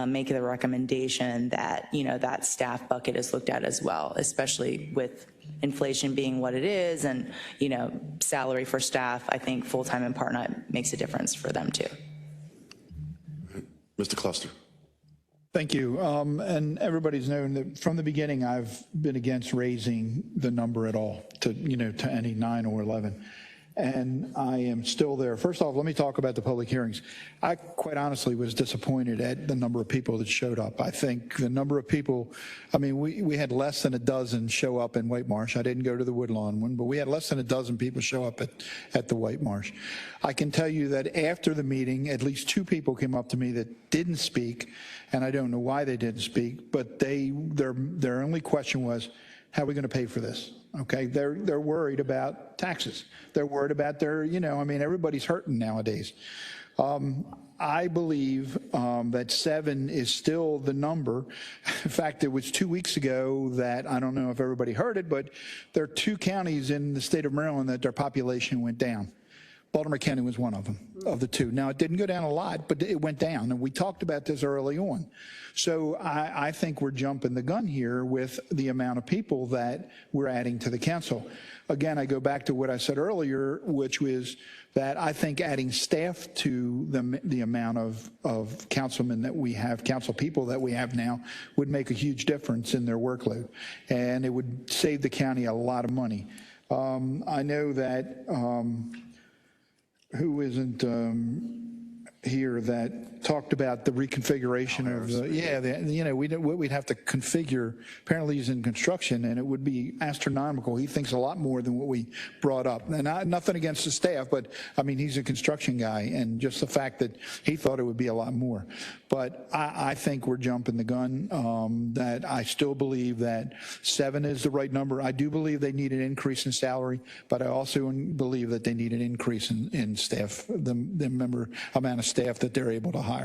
make the recommendation that, that staff bucket is looked at as well, especially with inflation being what it is, and, salary for staff. I think full-time and part-time makes a difference for them too. Mr. Cluster. Thank you. And everybody's known that from the beginning, I've been against raising the number at all to, to any 9 or 11. And I am still there. First off, let me talk about the public hearings. I quite honestly was disappointed at the number of people that showed up. I think the number of people, we had less than a dozen show up in White Marsh. I didn't go to the Woodlawn one, but we had less than a dozen people show up at the White Marsh. I can tell you that after the meeting, at least 2 people came up to me that didn't speak, and I don't know why they didn't speak, but their only question was, how are we going to pay for this? Okay, they're worried about taxes. They're worried about their, everybody's hurting nowadays. I believe that 7 is still the number. In fact, it was 2 weeks ago that, I don't know if everybody heard it, but there are 2 counties in the state of Maryland that their population went down. Baltimore County was one of them, of the two. Now, it didn't go down a lot, but it went down, and we talked about this early on. So I think we're jumping the gun here with the amount of people that we're adding to the council. Again, I go back to what I said earlier, which was that I think adding staff to the amount of councilmen that we have, council people that we have now, would make a huge difference in their workload, and it would save the county a lot of money. I know that who isn't here that talked about the reconfiguration of the, we'd have to configure, apparently he's in construction, and it would be astronomical. He thinks a lot more than what we brought up. And nothing against the staff, but I mean, he's a construction guy, and just the fact that he thought it would be a lot more. But I think we're jumping the gun, that I still believe that 7 is the right number. I do believe they need an increase in salary, but I also believe that they need an increase in staff, the amount of staff that they're able to hire.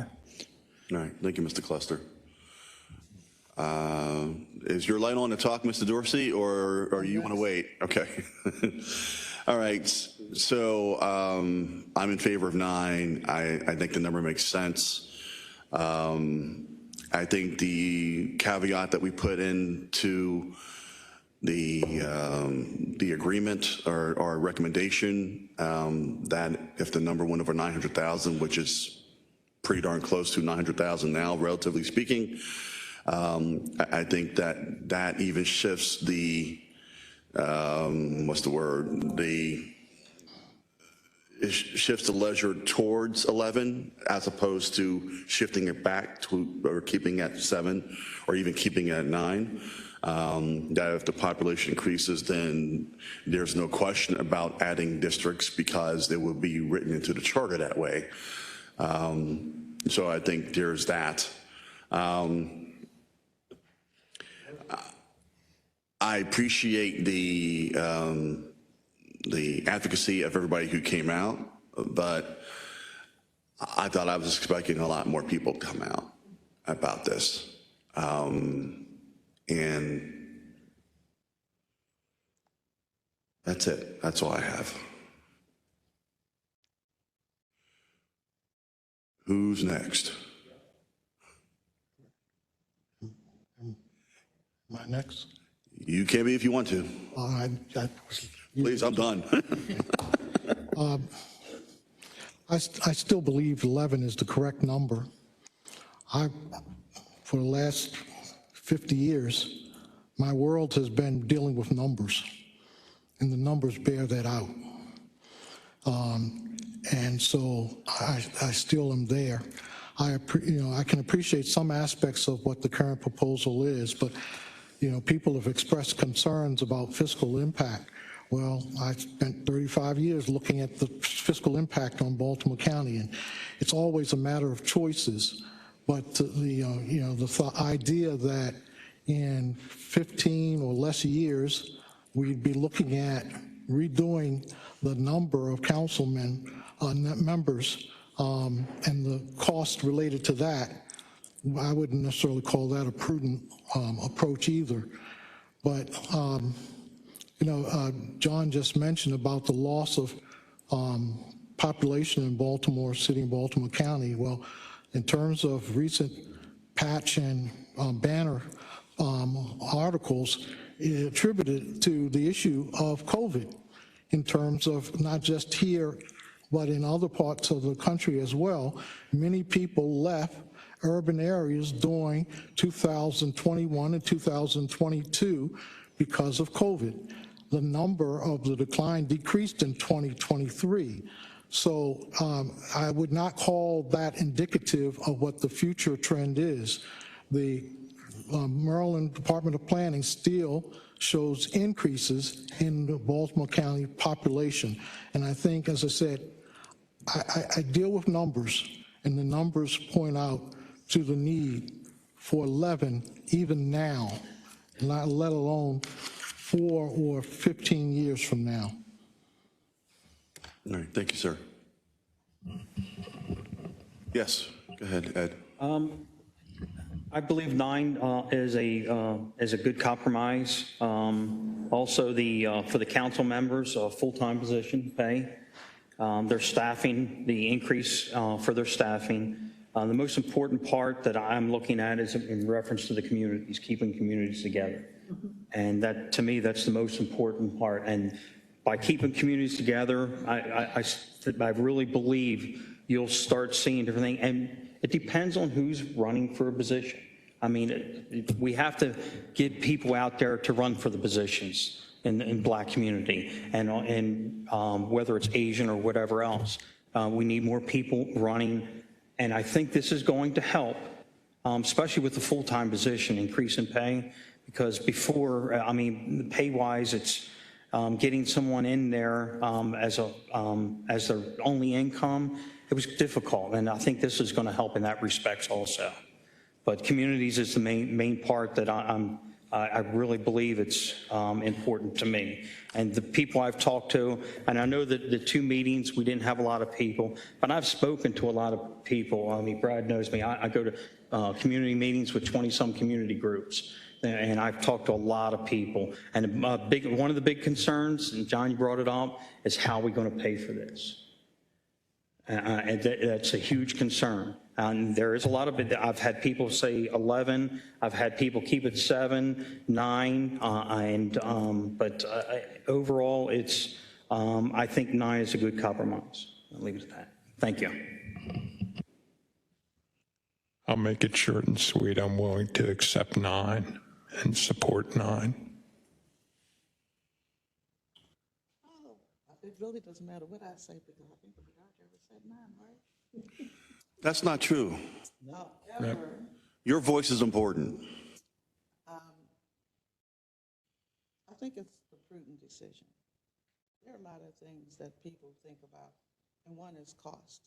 All right, thank you, Mr. Cluster. Is your light on to talk, Mr. Dorsey, or you want to wait? Okay. All right, so I'm in favor of 9. I think the number makes sense. I think the caveat that we put into the agreement or our recommendation, that if the number went over 900,000, which is pretty darn close to 900,000 now, relatively speaking, I think that even shifts the, it shifts the leisure towards 11 as opposed to shifting it back to, or keeping at 7 or even keeping it at 9. That if the population increases, then there's no question about adding districts because they will be written into the charter that way. So I think there's that. I appreciate the advocacy of everybody who came out, but I thought I was expecting a lot more people to come out about this. And that's it. That's all I have. Who's next? Am I next? You can be if you want to. Please, I'm done. I still believe 11 is the correct number. For the last 50 years, my world has been dealing with numbers, and the numbers bear that out. And so I still am there. I can appreciate some aspects of what the current proposal is, but people have expressed concerns about fiscal impact. Well, I spent 35 years looking at the fiscal impact on Baltimore County, and it's always a matter of choices. But the idea that in 15 or less years, we'd be looking at redoing the number of councilmen, members, and the cost related to that, I wouldn't necessarily call that a prudent approach either. But, John just mentioned about the loss of population in Baltimore City and Baltimore County. Well, in terms of recent patch and banner articles, it attributed to the issue of COVID in terms of not just here, but in other parts of the country as well. Many people left urban areas during 2021 and 2022 because of COVID. The number of the decline decreased in 2023. So I would not call that indicative of what the future trend is. The Maryland Department of Planning still shows increases in the Baltimore County population. And I think, as I said, I deal with numbers, and the numbers point out to the need for 11 even now, not let alone 4 or 15 years from now. All right, thank you, sir. Yes, go ahead, Ed. I believe 9 is a good compromise. Also, for the council members, full-time position pay. their staffing, the increase for their staffing. The most important part that I'm looking at is in reference to the communities, keeping communities together. And that, to me, that's the most important part. And by keeping communities together, I really believe you'll start seeing different things. And it depends on who's running for a position. I mean, we have to get people out there to run for the positions in Black community, and whether it's Asian or whatever else. We need more people running, and I think this is going to help, especially with the full-time position, increase in pay, because before, I mean, pay-wise, it's getting someone in there as their only income. It was difficult, and I think this is going to help in that respect also. But communities is the main part that I really believe it's important to me. And the people I've talked to, and I know that the 2 meetings, we didn't have a lot of people, but I've spoken to a lot of people. I mean, Brad knows me. I go to community meetings with 20-some community groups, and I've talked to a lot of people. And one of the big concerns, and John, you brought it up, is how are we going to pay for this? And that's a huge concern. And there is a lot of it. I've had people say 11. I've had people keep it 7, 9, but overall, it's. I think 9 is a good compromise. I'll leave it at that. Thank you. I'll make it short and sweet. I'm willing to accept 9 and support 9. It really doesn't matter what I say, because I think the majority of it said 9, right? That's not true. No. Yep. Your voice is important. I think it's a prudent decision. There are a lot of things that people think about, and one is cost.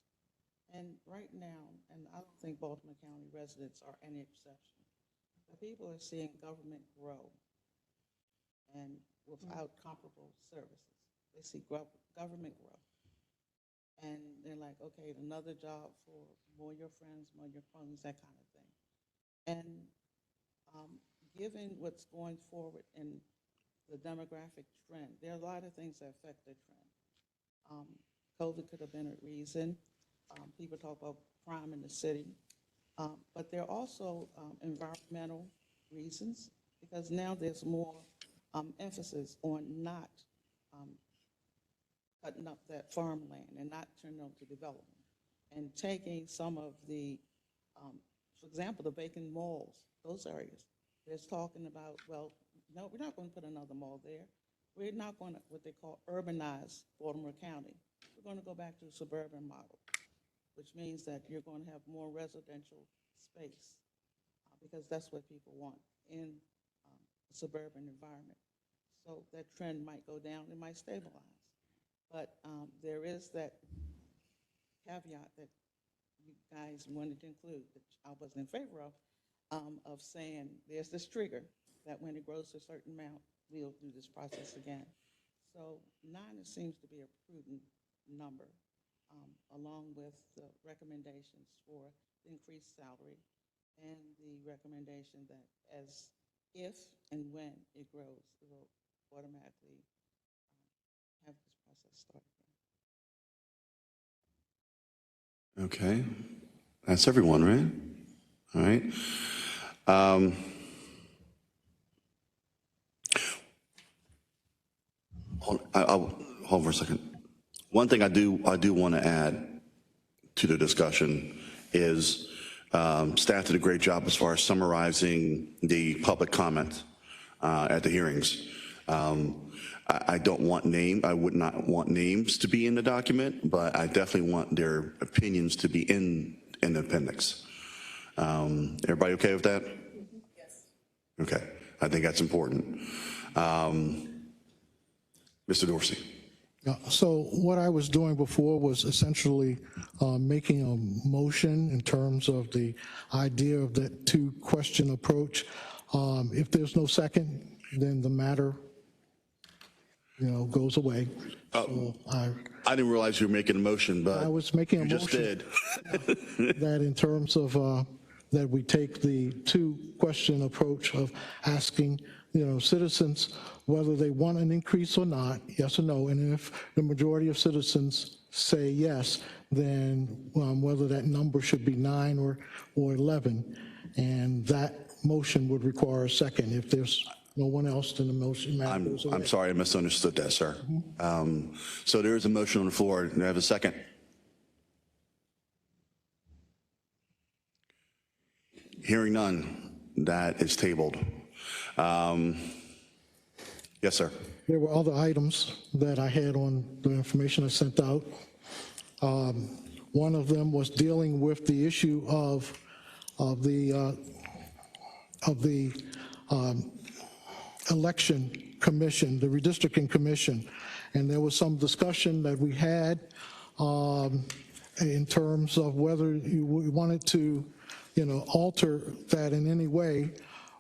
And right now, and I don't think Baltimore County residents are any exception, the people are seeing government grow and without comparable services. They see government grow. And they're like, okay, another job for more your friends, more your cronies, that kind of thing. And given what's going forward in the demographic trend, there are a lot of things that affect the trend. COVID could have been a reason. People talk about crime in the city. But there are also environmental reasons, because now there's more emphasis on not cutting up that farmland and not turning it to development, and taking some of the, for example, the vacant malls, those areas. There's talking about, well, no, we're not going to put another mall there. We're not going to, what they call, urbanize Baltimore County. We're going to go back to a suburban model, which means that you're going to have more residential space, because that's what people want in a suburban environment. So that trend might go down, it might stabilize. But there is that caveat that you guys wanted to include, that I wasn't in favor of saying there's this trigger that when it grows to a certain amount, we'll do this process again. So 9 seems to be a prudent number, along with the recommendations for increased salary and the recommendation that as if and when it grows, it will automatically have this process started. Okay. That's everyone, right? All right. Hold on for a second. One thing I do want to add to the discussion is staff did a great job as far as summarizing the public comment at the hearings. I don't want I would not want names to be in the document, but I definitely want their opinions to be in the appendix. Everybody okay with that? Yes. Okay, I think that's important. Mr. Dorsey. So what I was doing before was essentially making a motion in terms of the idea of that 2-question approach. If there's no second, then the matter, goes away. So I didn't realize you were making a motion, but I was making a you just motion did. that in terms of that we take the 2-question approach of asking, citizens whether they want an increase or not, yes or no, and if the majority of citizens say yes, then whether that number should be 9 or 11. And that motion would require a second. If there's no one else, then the motion matter goes away. I'm sorry, I misunderstood that, sir. So there is a motion on the floor. Do I have a second? Hearing none, that is tabled. Yes, sir. There were other items that I had on the information I sent out. One of them was dealing with the issue of the election commission, the redistricting commission. And there was some discussion that we had in terms of whether you wanted to, alter that in any way.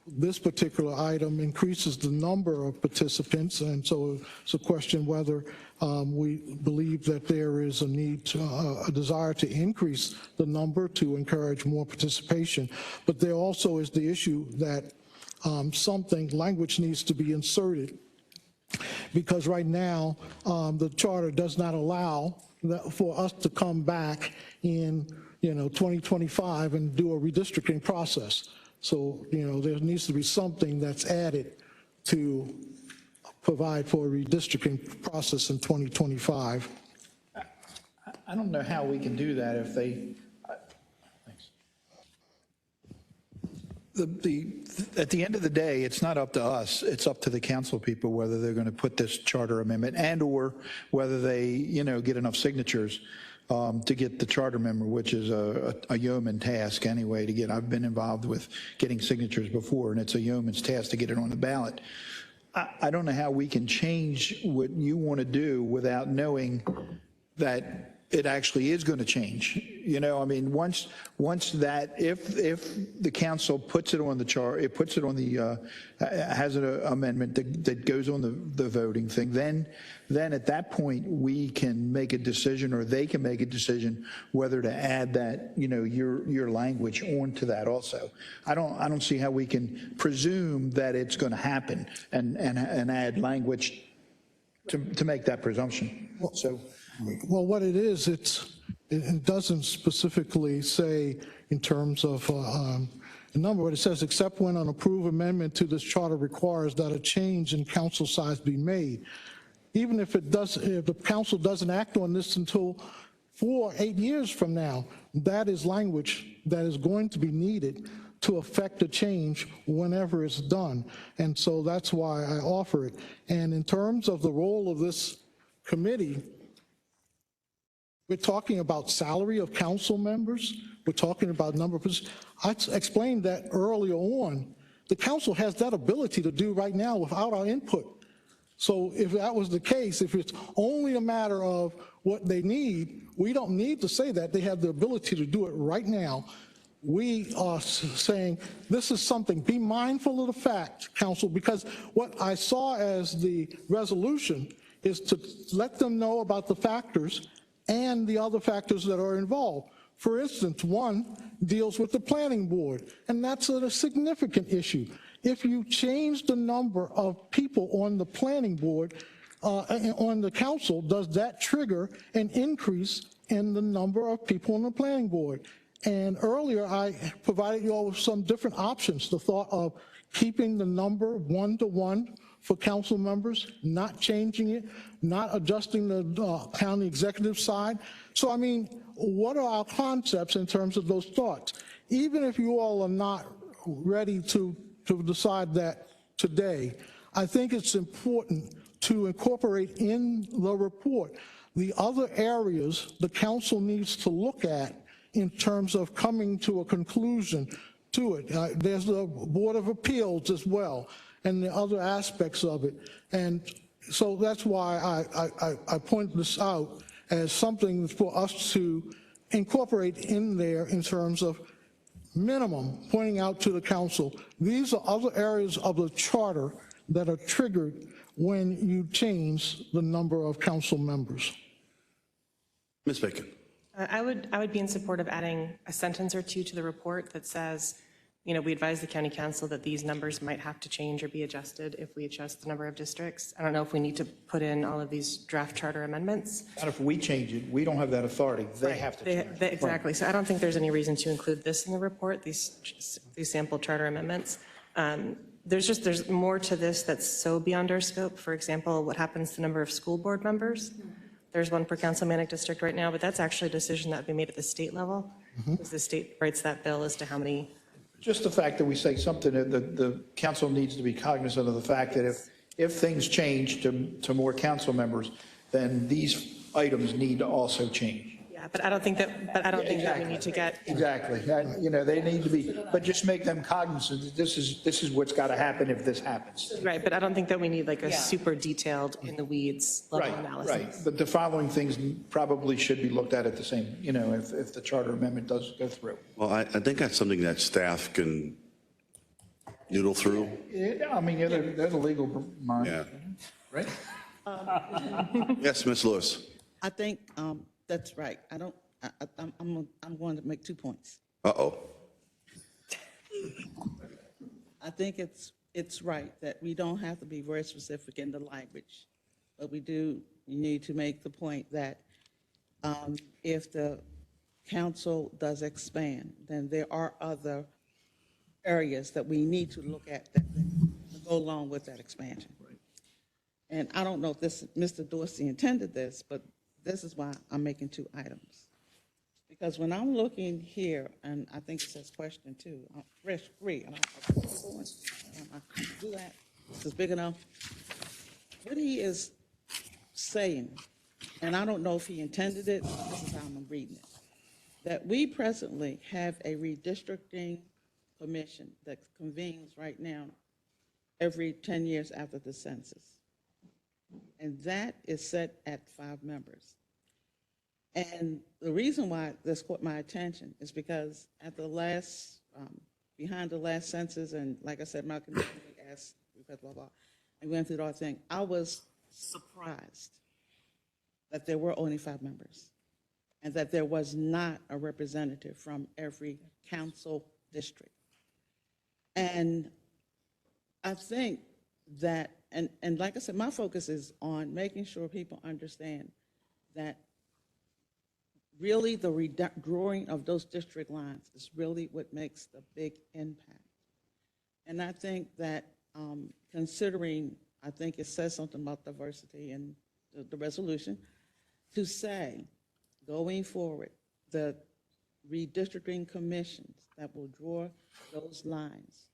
This particular item increases the number of participants, and so it's a question whether we believe that there is a need, a desire to increase the number to encourage more participation. But there also is the issue that language needs to be inserted, because right now the charter does not allow for us to come back in 2025 and do a redistricting process. So, there needs to be something that's added to provide for a redistricting process in 2025. I don't know how we can do that if they, thanks. At the end of the day, it's not up to us. It's up to the council people whether they're going to put this charter amendment and or whether they, get enough signatures to get the charter member, which is a yeoman task anyway to get. I've been involved with getting signatures before, and it's a yeoman's task to get it on the ballot. I don't know how we can change what you want to do without knowing that it actually is going to change. Once that, if the council puts it on the chart, it puts it on the, has an amendment that goes on the voting thing, then at that point we can make a decision, or they can make a decision whether to add that, your language onto that also. I don't see how we can presume that it's going to happen and add language to make that presumption. Well, what it is, it doesn't specifically say in terms of a number, but it says, except when an approved amendment to this charter requires that a change in council size be made. Even if if the council doesn't act on this until 4 or 8 years from now, that is language that is going to be needed to affect a change whenever it's done. And so that's why I offer it. And in terms of the role of this committee, we're talking about salary of council members. We're talking about number of positions. I explained that earlier on. The council has that ability to do right now without our input. So if that was the case, if it's only a matter of what they need, we don't need to say that. They have the ability to do it right now. We are saying this is something, be mindful of the fact, council, because what I saw as the resolution is to let them know about the factors and the other factors that are involved. For instance, one deals with the planning board, and that's a significant issue. If you change the number of people on the planning board, on the council, does that trigger an increase in the number of people on the planning board? And earlier, I provided you all with some different options, the thought of keeping the number 1-to-1 for council members, not changing it, not adjusting the county executive side. So, I mean, what are our concepts in terms of those thoughts? Even if you all are not ready to decide that today, I think it's important to incorporate in the report the other areas the council needs to look at in terms of coming to a conclusion to it. There's the Board of Appeals as well, and the other aspects of it. And so that's why I point this out as something for us to incorporate in there in terms of minimum, pointing out to the council, these are other areas of the charter that are triggered when you change the number of council members. Ms. Bacon. I would be in support of adding a sentence or two to the report that says we advise the county council that these numbers might have to change or be adjusted if we adjust the number of districts. I don't know if we need to put in all of these draft charter amendments. And if we change it, we don't have that authority. They have to change it. Exactly. So I don't think there's any reason to include this in the report, these sample charter amendments. There's more to this that's so beyond our scope. For example, what happens to the number of school board members? There's one per councilmanic district right now, but that's actually a decision that would be made at the state level. Because the state writes that bill as to how many. Just the fact that we say something, that the council needs to be cognizant of the fact that if things change to more council members, then these items need to also change. Yeah, but I don't think that we need to get. Exactly. They need to be, but just make them cognizant that this is what's got to happen if this happens. Right, but I don't think that we need like a super detailed in the weeds level analysis. Right. But the following things probably should be looked at the same, if the charter amendment does go through. Well, I think that's something that staff can noodle through. They're the legal mind. Yeah. Right? Yes, Ms. Lewis. I think that's right. I'm going to make 2 points. Uh-oh. I think it's right that we don't have to be very specific in the language, but we do need to make the point that if the council does expand, then there are other areas that we need to look at that go along with that expansion. And I don't know if Mr. Dorsey intended this, but this is why I'm making 2 items. Because when I'm looking here, and I think it says question 2, fresh 3, do that, this is big enough. What he is saying, and I don't know if he intended it, this is how I'm reading it, that we presently have a redistricting commission that convenes right now every 10 years after the census. And that is set at 5 members. And the reason why this caught my attention is because at the last, behind the last census, and like I said, my committee asked, blah, blah, blah, and we went through the whole thing, I was surprised that there were only 5 members and that there was not a representative from every council district. And I think that, and like I said, my focus is on making sure people understand that really the redrawing of those district lines is really what makes the big impact. And I think that considering, I think it says something about diversity in the resolution, to say, going forward, the redistricting commissions that will draw those lines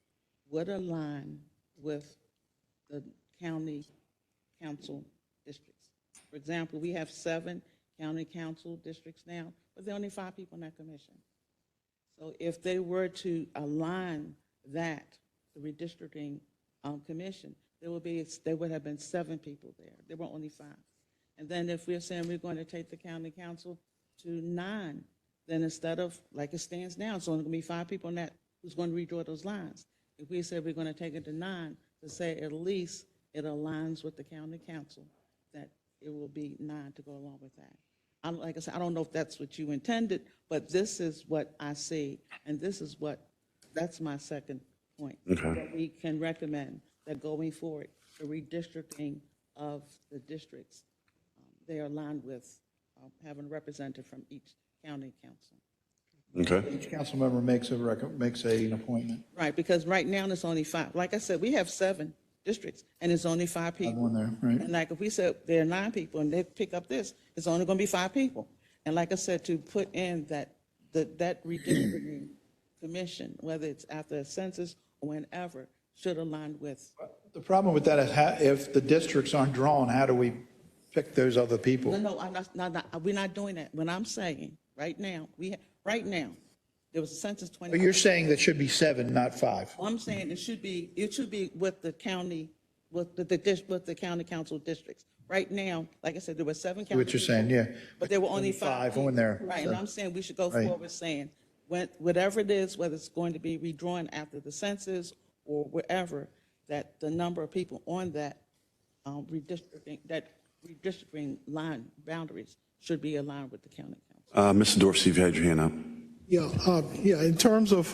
would align with the county council districts. For example, we have 7 county council districts now, but there are only 5 people in that commission. So if they were to align that, the redistricting commission, there would have been 7 people there. There were only 5. And then if we're saying we're going to take the county council to 9, then instead of, like it stands now, it's only going to be 5 people in that who's going to redraw those lines. If we said we're going to take it to 9, to say at least it aligns with the county council, that it will be 9 to go along with that. Like I said, I don't know if that's what you intended, but this is what I see, and that's my second point. Okay. That we can recommend that going forward, the redistricting of the districts, they are aligned with having a representative from each county council. Okay. Each council member makes an appointment. Right, because right now there's only 5. Like I said, we have 7 districts, and it's only 5 people. One there, right? And like if we said there are 9 people and they pick up this, it's only going to be 5 people. And like I said, to put in that redistricting commission, whether it's after a census or whenever, should align with. The problem with that is if the districts aren't drawn, how do we pick those other people? No, we're not doing that. What I'm saying, right now, there was a census 20. But you're saying that should be 7, not 5. I'm saying it should be with the county, with the county council districts. Right now, like I said, there were 7 county. What you're saying, yeah. But there were only 5 on there. Right, and I'm saying we should go Right. forward saying, whatever it is, whether it's going to be redrawn after the census or wherever, that the number of people on that redistricting line boundaries should be aligned with the county council. Mr. Dorsey, you've had your hand up. Yeah, in terms of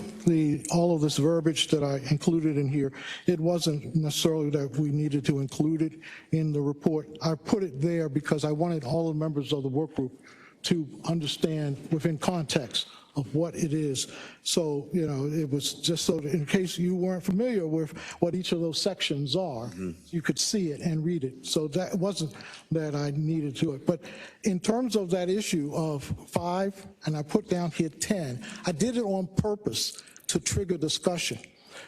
all of this verbiage that I included in here, it wasn't necessarily that we needed to include it in the report. I put it there because I wanted all the members of the work group to understand within context of what it is. So, it was just so that in case you weren't familiar with what each of those sections are, you could see it and read it. So that wasn't that I needed to it. But in terms of that issue of 5, and I put down here 10, I did it on purpose to trigger discussion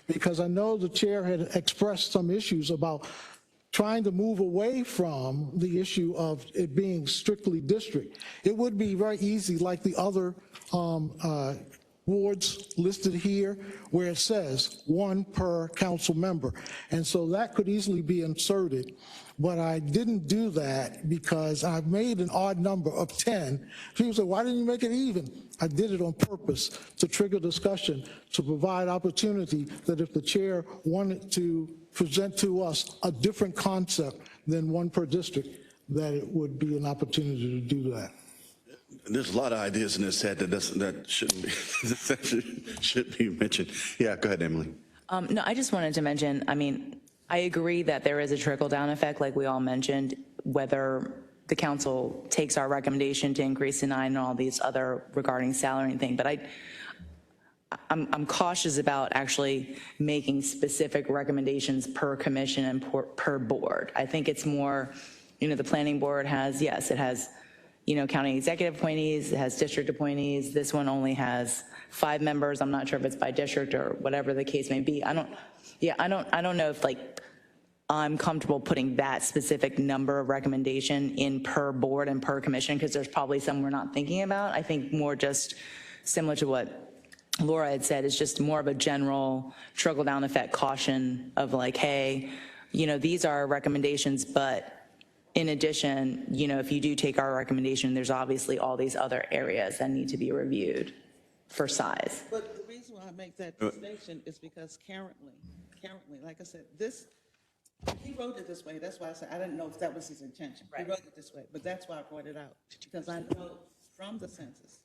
because I know the chair had expressed some issues about trying to move away from the issue of it being strictly district. It would be very easy, like the other boards listed here, where it says 1 per council member. And so that could easily be inserted, but I didn't do that because I made an odd number of 10. People say, why didn't you make it even? I did it on purpose to trigger discussion, to provide opportunity that if the chair wanted to present to us a different concept than 1 per district, that it would be an opportunity to do that. There's a lot of ideas in this head that shouldn't be, that should be mentioned. Yeah, go ahead, Emily. No, I just wanted to mention, I agree that there is a trickle-down effect, like we all mentioned, whether the council takes our recommendation to increase to 9 and all these other regarding salary and thing, but I'm cautious about actually making specific recommendations per commission and per board. I think it's more, the planning board has, yes, it has, county executive appointees, it has district appointees. This one only has 5 members. I'm not sure if it's by district or whatever the case may be. I don't know if I'm comfortable putting that specific number of recommendation in per board and per commission, because there's probably some we're not thinking about. I think more just similar to what Laura had said, is just more of a general trickle down effect caution of hey, these are our recommendations, but in addition, if you do take our recommendation, there's obviously all these other areas that need to be reviewed for size. But the reason why I make that distinction is because currently, like I said, he wrote it this way. That's why I said I didn't know if that was his intention. Right. He wrote it this way, but that's why I brought it out, because I know from the census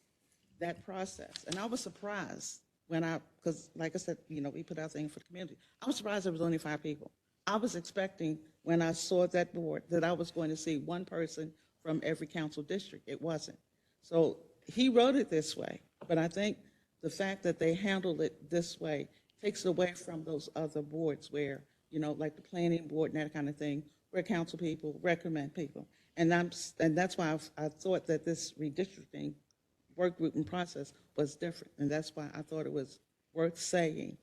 that process, and I was surprised because like I said, we put out things for the community. I was surprised there was only 5 people. I was expecting, when I saw that board, that I was going to see 1 person from every council district. It wasn't. So he wrote it this way, but I think the fact that they handled it this way takes away from those other boards where, like the planning board and that kind of thing, where council people recommend people. And that's why I thought that this redistricting work group and process was different. And that's why I thought it was worth saying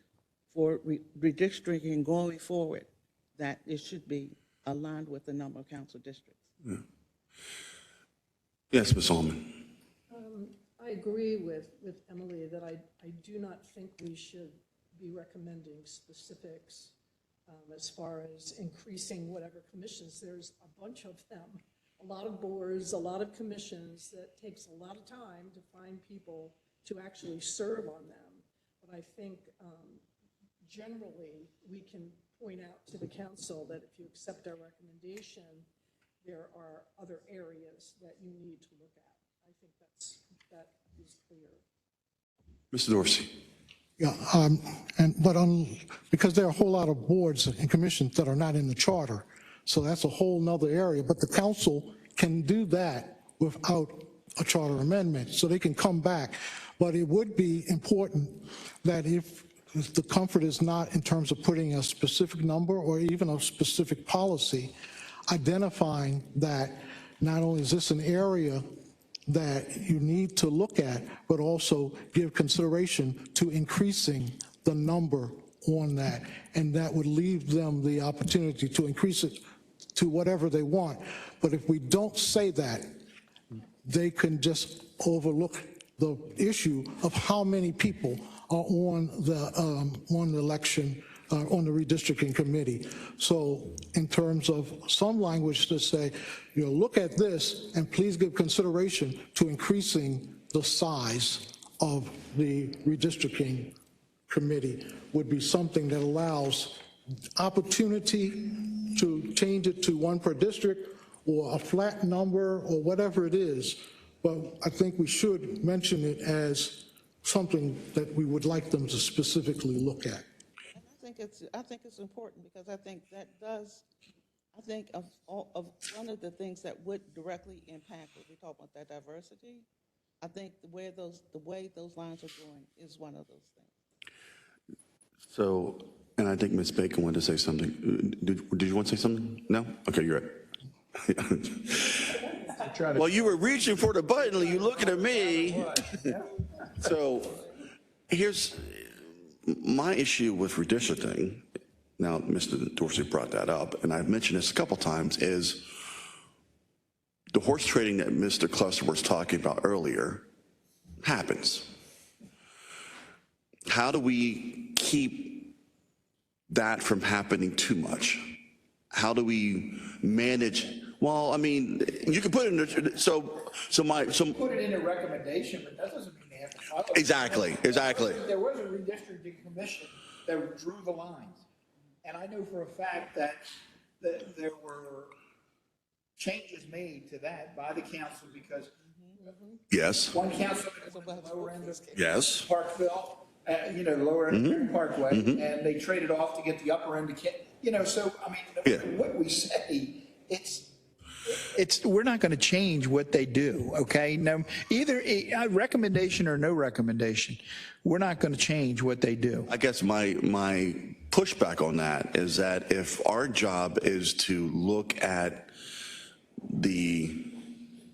for redistricting going forward, that it should be aligned with the number of council districts. Yeah. Yes, Ms. Allman. I agree with Emily that I do not think we should be recommending specifics as far as increasing whatever commissions. There's a bunch of them, a lot of boards, a lot of commissions that takes a lot of time to find people to actually serve on them. But I think generally we can point out to the council that if you accept our recommendation, there are other areas that you need to look at. I think that is clear. Mr. Dorsey. Yeah, because there are a whole lot of boards and commissions that are not in the charter, so that's a whole nother area. But the council can do that without a charter amendment, so they can come back. But it would be important that if the comfort is not in terms of putting a specific number or even a specific policy, identifying that not only is this an area that you need to look at, but also give consideration to increasing the number on that. And that would leave them the opportunity to increase it to whatever they want. But if we don't say that, they can just overlook the issue of how many people are on the election, on the redistricting committee. So in terms of some language to say, look at this and please give consideration to increasing the size of the redistricting committee would be something that allows opportunity to change it to 1 per district or a flat number or whatever it is. But I think we should mention it as something that we would like them to specifically look at. And I think it's important because I think that does, I think of one of the things that would directly impact what we talk about, that diversity. I think the way those lines are going is one of those things. So, and I think Ms. Bacon wanted to say something. Did you want to say something? No? Okay, you're right. Well, you were reaching for the button, you looking at me. So here's my issue with redistricting. Now, Mr. Dorsey brought that up, and I've mentioned this a couple times, is the horse trading that Mr. Cluster was talking about earlier happens. How do we keep that from happening too much? How do we manage? Well, I mean, you can put it in the, Put it in a recommendation, but that doesn't mean they have to follow it. Exactly. There was a redistricting commission that drew the lines. And I know for a fact that there were changes made to that by the council because Yes. one councilman was on the lower end of Yes. Parkville, the lower end of Perry Parkway, and they traded off to get the upper end of so, I mean, no matter what we say, We're not going to change what they do, okay? No, either a recommendation or no recommendation, we're not going to change what they do. I guess my pushback on that is that if our job is to look at the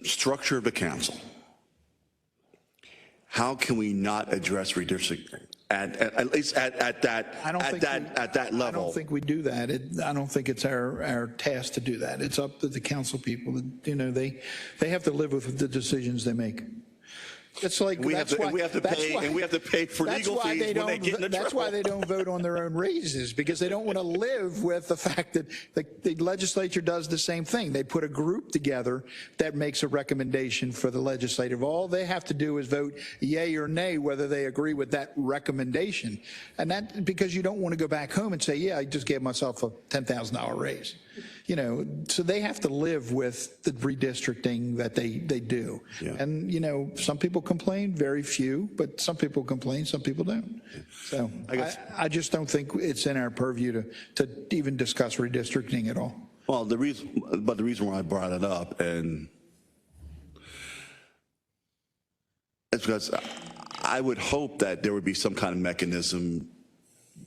structure of the council, how can we not address redistricting at least at that level? I don't think we do that. I don't think it's our task to do that. It's up to the council people. They have to live with the decisions they make. It's like we have to pay for legal fees when they get in the That's trouble. why they don't vote on their own raises, because they don't want to live with the fact that the legislature does the same thing. They put a group together that makes a recommendation for the legislative. All they have to do is vote yay or nay whether they agree with that recommendation. And that because you don't want to go back home and say, yeah, I just gave myself a $10,000 raise. So they have to live with the redistricting that they do. Yeah. And, some people complain, very few, but some people complain, some people don't. So I just don't think it's in our purview to even discuss redistricting at all. Well, the reason why I brought it up and it's because I would hope that there would be some kind of mechanism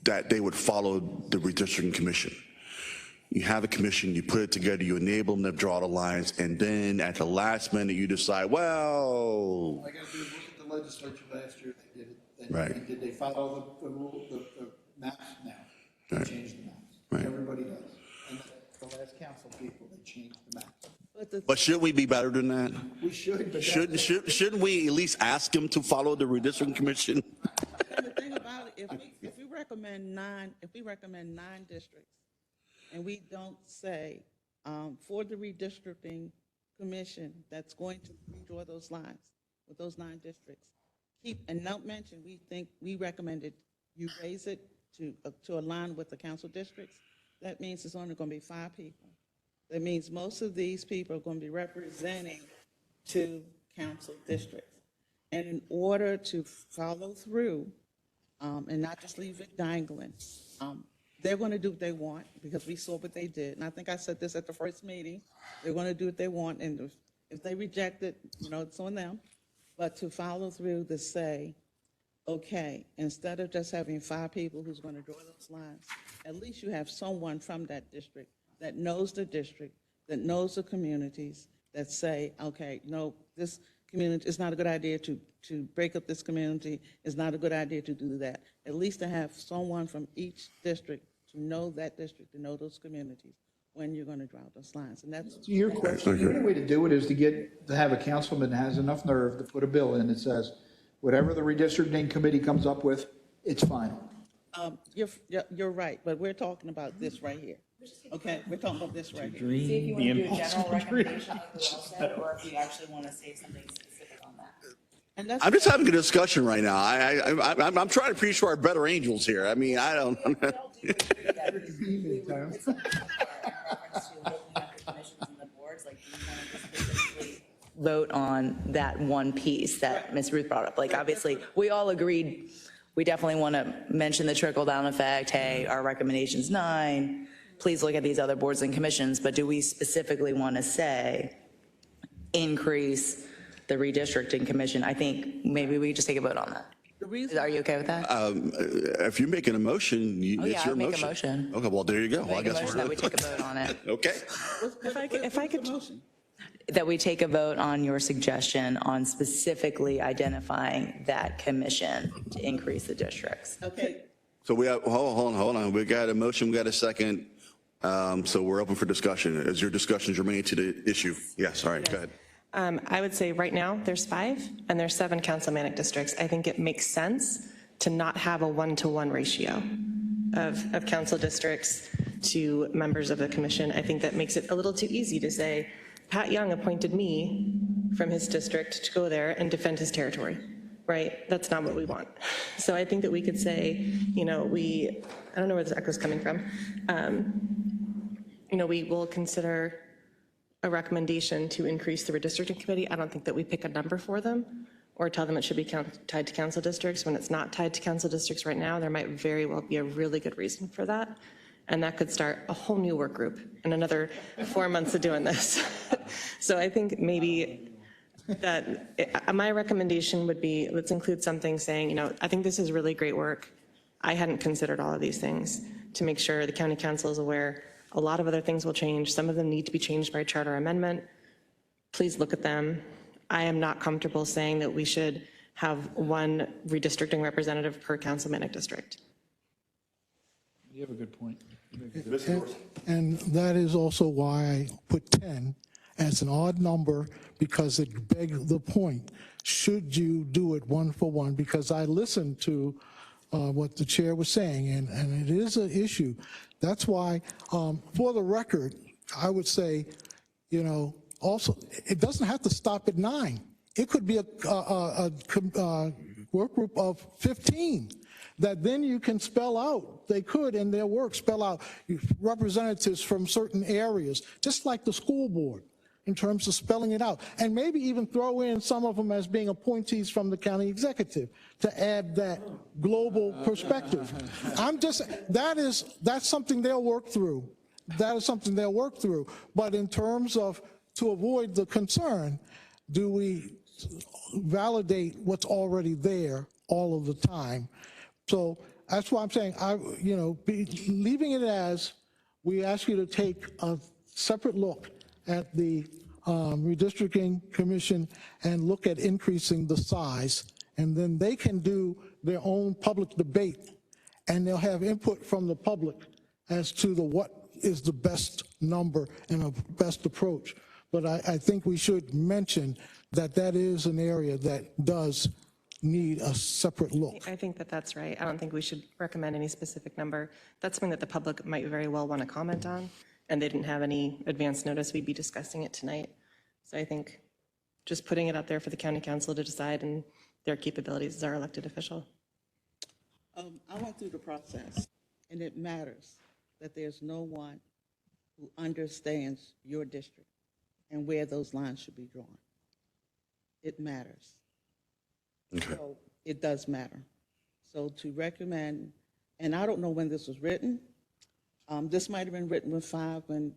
that they would follow the redistricting commission. You have a commission, you put it together, you enable them to draw the lines, and then at the last minute you decide, well. all I got to do is look at the legislature last year, they did it. Right. And did they follow the rule, the maps? No. They Right. changed the maps. Right. Everybody does. And the last council people, they changed the maps. But shouldn't we be better than that? We should, but Shouldn't we at least ask them to follow the redistricting commission? And the thing about it, if we recommend nine districts, and we don't say for the redistricting commission that's going to redraw those lines with those 9 districts, and not mention we recommended you raise it to align with the council districts. That means it's only going to be 5 people. That means most of these people are going to be representing 2 council districts. And in order to follow through and not just leave it dangling, they're going to do what they want because we saw what they did. And I think I said this at the first meeting. They're going to do what they want. And if they reject it, it's on them. But to follow through to say, okay, instead of just having 5 people who's going to draw those lines, at least you have someone from that district that knows the district, that knows the communities, that say, okay, this community, it's not a good idea to break up this community. It's not a good idea to do that. At least to have someone from each district to know that district, to know those communities when you're going to draw those lines. And that's your question. The only way to do it is to have a councilman that has enough nerve to put a bill in that says, whatever the redistricting committee comes up with, it's final. You're right, but we're talking about this right here. Okay, we're talking about this right here. See if you want to do a general recommendation like we all said, or if you actually want to say something specific on that. And that's I'm just having a discussion right now. I'm trying to preach to our better angels here. I mean, I don't. We would put something in there in reference to looking at the commissions and the boards, like do you want to specifically vote on that one piece that Ms. Ruth brought up. Like, obviously, we all agreed, we definitely want to mention the trickle-down effect. Hey, our recommendation's 9. Please look at these other boards and commissions. But do we specifically want to say increase the redistricting commission? I think maybe we just take a vote on that. Are you okay with that? If you're making a motion, it's yeah, your I'll make a motion. motion. Okay, well, there you go. Well, I Make a guess motion we're that we take a vote on it. Okay. If I could, That we take a vote on your suggestion on specifically identifying that commission to increase the districts. Okay, So we have, hold on. We got a motion, we got a second. So we're open for discussion. Is your discussions remaining to the issue? Yes, all right, go ahead. I would say right now, there's 5, and there's 7 councilmanic districts. I think it makes sense to not have a 1-to-1 ratio of council districts to members of the commission. I think that makes it a little too easy to say, Pat Young appointed me from his district to go there and defend his territory, right? That's not what we want. So I think that we could say, I don't know where this echo's coming from. We will consider a recommendation to increase the redistricting committee. I don't think that we pick a number for them or tell them it should be tied to council districts. When it's not tied to council districts right now, there might very well be a really good reason for that. And that could start a whole new work group and another 4 months of doing this. So I think maybe that my recommendation would be, let's include something saying, I think this is really great work. I hadn't considered all of these things to make sure the county council is aware. A lot of other things will change. Some of them need to be changed by charter amendment. Please look at them. I am not comfortable saying that we should have 1 redistricting representative per councilmanic district. You have a good point. And that is also why I put 10 as an odd number, because it begs the point, should you do it 1-for-1? Because I listened to what the chair was saying, and it is an issue. That's why, for the record, I would say, also, it doesn't have to stop at 9. It could be a work group of 15 that then you can spell out. They could, in their work, spell out representatives from certain areas, just like the school board, in terms of spelling it out. And maybe even throw in some of them as being appointees from the county executive to add that global perspective. That's something they'll work through. That is something they'll work through. But in terms of, to avoid the concern, do we validate what's already there all of the time? So that's why I'm saying, leaving it as, we ask you to take a separate look at the redistricting commission and look at increasing the size, and then they can do their own public debate, and they'll have input from the public as to what is the best number and a best approach. But I think we should mention that that is an area that does need a separate look. I think that that's right. I don't think we should recommend any specific number. That's something that the public might very well want to comment on, and they didn't have any advance notice we'd be discussing it tonight. So I think just putting it out there for the county council to decide and their capabilities as our elected official. I went through the process, and it matters that there's no one who understands your district and where those lines should be drawn. It matters. Okay. So it does matter. So to recommend, and I don't know when this was written. This might have been written with 5, when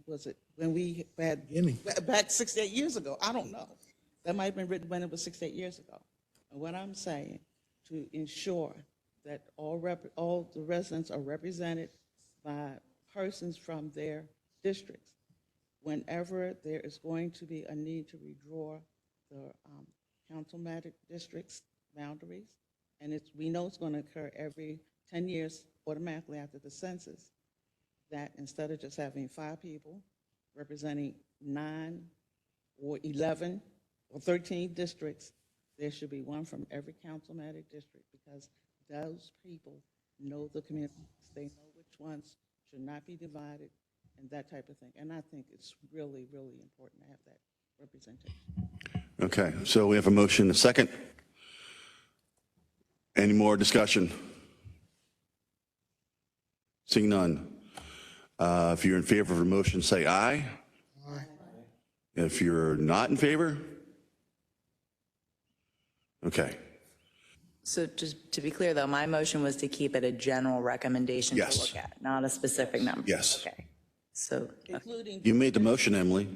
we had, back 6, 8 years ago. I don't know. That might have been written when it was 6, 8 years ago. And what I'm saying, to ensure that all the residents are represented by persons from their districts. Whenever there is going to be a need to redraw the councilmanic districts boundaries, and we know it's going to occur every 10 years automatically after the census, that instead of just having 5 people representing 9 or 11 or 13 districts, there should be 1 from every councilmanic district, because those people know the communities. They know which ones should not be divided and that type of thing. And I think it's really, really important to have that representation. Okay, so we have a motion, a second. Any more discussion? Seeing none. If you're in favor of the motion, say aye. Aye. If you're not in favor, Okay, So just to be clear, though, my motion was to keep it a general recommendation to Yes. look at, not a specific number. Yes. Okay. So, Including, you made the motion, Emily.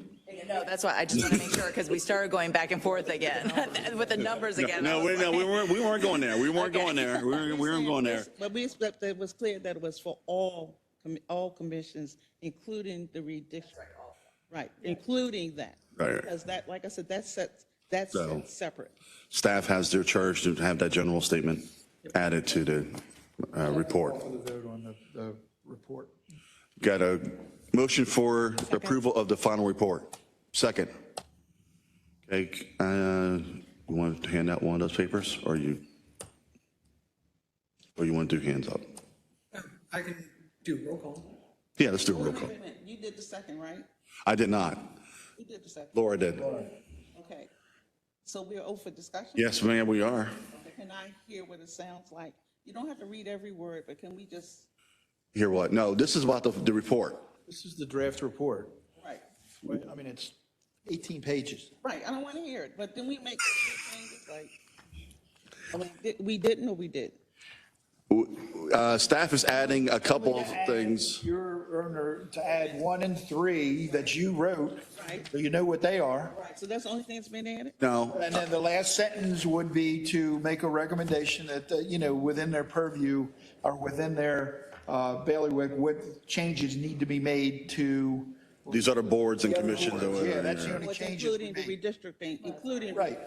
no, that's why I just want to make sure, because we started going back and forth again with the numbers again. No, we weren't going there. We weren't going there. We weren't going there. but it was clear that it was for all commissions, including the redistrict. Right, including that. Right. Because that, like I said, that's So- separate. Staff has their charge to have that general statement added to the report. For the vote on the report. Got a motion for approval of the final report. Second. Okay, you want to hand out one of those papers, or you want to do hands up? I can do roll call. Yeah, let's do a roll call. Wait a minute, you did the second, right? I did not. You did the second. Laura did. Okay. So we're open for discussion? Yes, ma'am, we are. Okay, can I hear what it sounds like? You don't have to read every word, but can we just, Hear what? No, this is about the report. This is the draft report. right, I mean, it's 18 pages. right, I don't want to hear it, but then we make changes like, I mean, we didn't or we did? Staff is adding a couple of things. You're to add 1 and 3 that you wrote, Right. so you know what they are. Right, so that's the only thing that's been added? No, And then the last sentence would be to make a recommendation that, within their purview or within their bailiwick, what changes need to be made to. these other boards and commissions. Yeah, that's the only What's changes we including the made. redistricting, including. Right.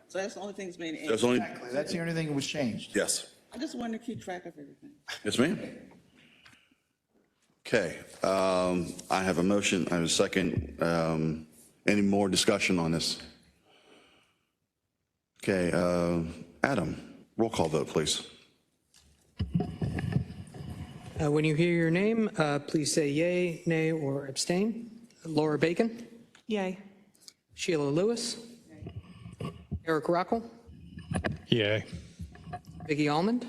So that's the only thing that's been added. There's only, Exactly. That's the only thing that was changed. yes. I just wanted to keep track of everything. Yes, ma'am. Okay, I have a motion, I have a second. Any more discussion on this? Okay, Adam, roll call vote, please. When you hear your name, please say yay, nay, or abstain. Laura Bacon, Yay. Sheila Lewis, Eric Rockel, Yay. Vicki Almond,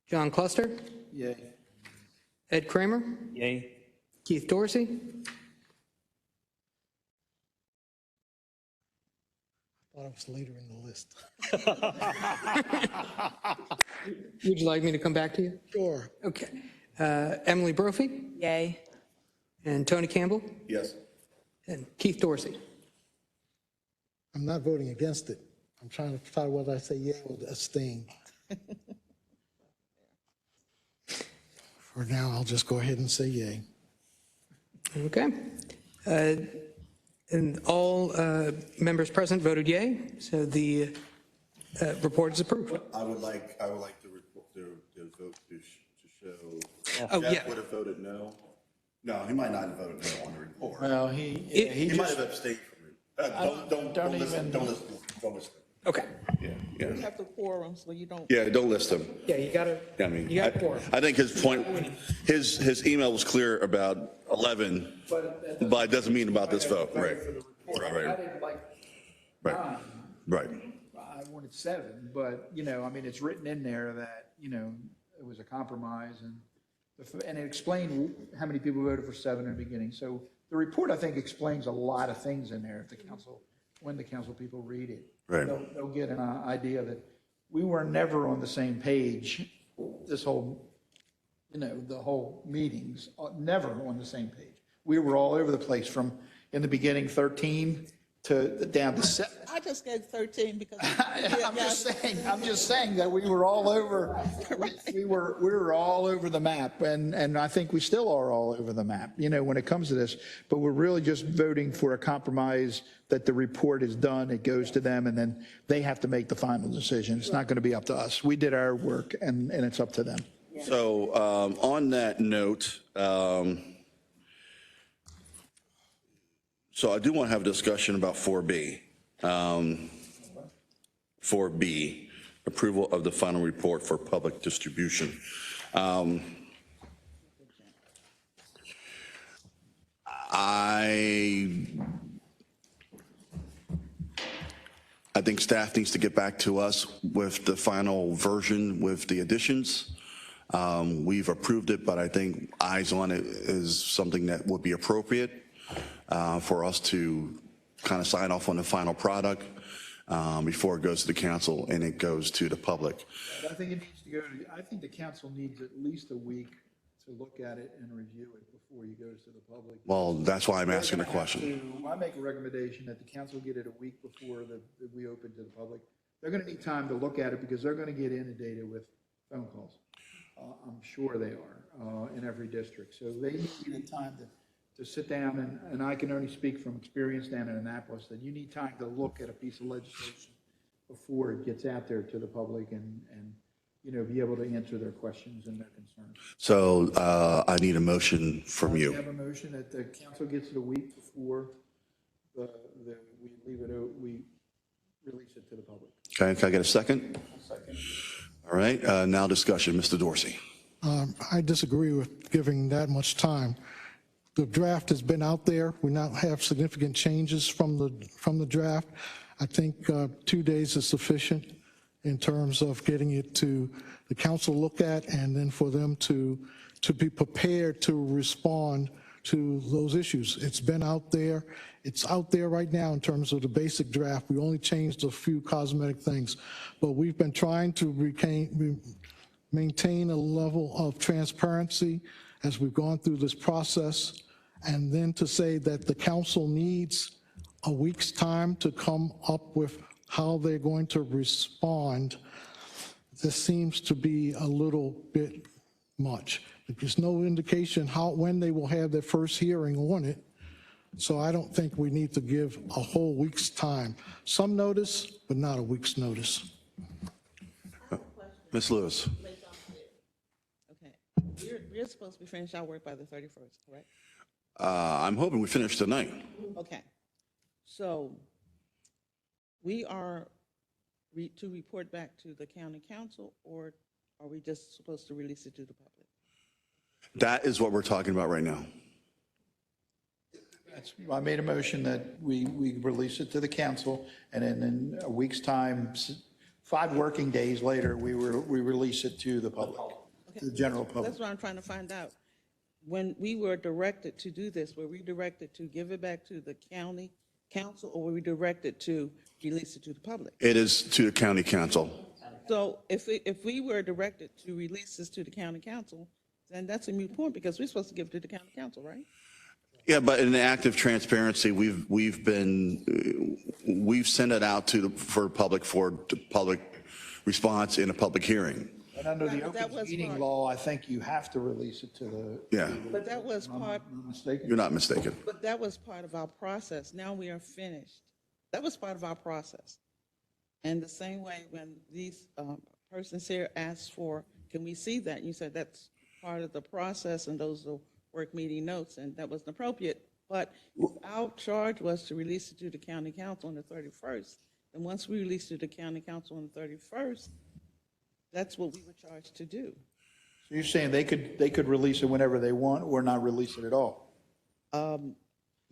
John Cluster, Yay. Ed Kramer, Yay. Keith Dorsey, Thought it was later in the list. would you like me to come back to you? Sure. Okay. Emily Brophy, Yay. and Tony Campbell, Yes. and Keith Dorsey. I'm not voting against it. I'm trying to decide whether I say yay or abstain. For now, I'll just go ahead and say yay. Okay. And all members present voted yay, so the report is approved. I would like the report, the vote to show. Oh, Jeff yeah. would have voted no. No, he might not have voted no on the report. Well, He might have abstained from it. Don't listen, don't listen. Okay. Yeah, You yeah. have to quorum, so you don't. Yeah, don't list him. Yeah, you got to, I mean, you got four. I think his point, his email was clear about 11, but it doesn't mean about this vote, right? I Right, didn't like right, 9. right. I wanted 7, but, it's written in there that, it was a compromise and it explained how many people voted for 7 in the beginning. So the report, I think, explains a lot of things in there when the council people read it. Right. They'll get an idea that we were never on the same page, this whole, the whole meetings, never on the same page. We were all over the place from, in the beginning, 13 to down to 7. I just gave 13 because. I'm just saying that we were all over, we were all over the map, and I think we still are all over the map, when it comes to this. But we're really just voting for a compromise that the report is done, it goes to them, and then they have to make the final decision. It's not going to be up to us. We did our work, and it's up to them. So on that note, so I do want to have a discussion about 4B. 4B, approval of the final report for public distribution. I think staff needs to get back to us with the final version with the additions. We've approved it, but I think eyes on it is something that would be appropriate for us to kind of sign off on the final product. before it goes to the council and it goes to the public. But I think it needs to go to, I think the council needs at least a week to look at it and review it before he goes to the public. Well, that's why I'm asking the They're gonna have question. to- I make a recommendation that the council get it a week before we open to the public. They're going to need time to look at it because they're going to get inundated with phone calls. I'm sure they are in every district. So they need time to sit down, and I can only speak from experience down in Annapolis, that you need time to look at a piece of legislation before it gets out there to the public and be able to answer their questions and their concerns. So I need a motion from We you. have a motion that the council gets it a week before we release it to the public. Okay, can I get a second? Second. All right, now discussion, Mr. Dorsey. I disagree with giving that much time. The draft has been out there. We now have significant changes from the draft. I think 2 days is sufficient in terms of getting it to the council look at, and then for them to be prepared to respond to those issues. It's been out there. It's out there right now in terms of the basic draft. We only changed a few cosmetic things, but we've been trying to maintain a level of transparency as we've gone through this process, and then to say that the council needs a week's time to come up with how they're going to respond, this seems to be a little bit much. There's no indication when they will have their first hearing on it, so I don't think we need to give a whole week's time. Some notice, but not a week's notice. Ms. Lewis. Okay. We're supposed to be finished our work by the 31st, correct? I'm hoping we finish tonight. Okay. So we are to report back to the county council, or are we just supposed to release it to the public? That is what we're talking about right now. I made a motion that we release it to the council, and then in a week's time, 5 working days later, we release it to the public, to the general public. That's what I'm trying to find out. When we were directed to do this, were we directed to give it back to the county council, or were we directed to release it to the public? It is to the county council. So if we were directed to release this to the county council, then that's a moot point, because we're supposed to give it to the county council, right? Yeah, but in the act of transparency, we've sent it out for public response in a public hearing. And under the But that open was meeting part- law, I think you have to release it to the. Yeah, But that was part, I'm not mistaken. you're not mistaken. but that was part of our process. Now we are finished. That was part of our process. And the same way when these persons here asked for, can we see that? And you said that's part of the process, and those are work meeting notes, and that wasn't appropriate. But if our charge was to release it to the county council on the 31st, and once we released it to the county council on the 31st, that's what we were charged to do. So you're saying they could release it whenever they want, or not release it at all?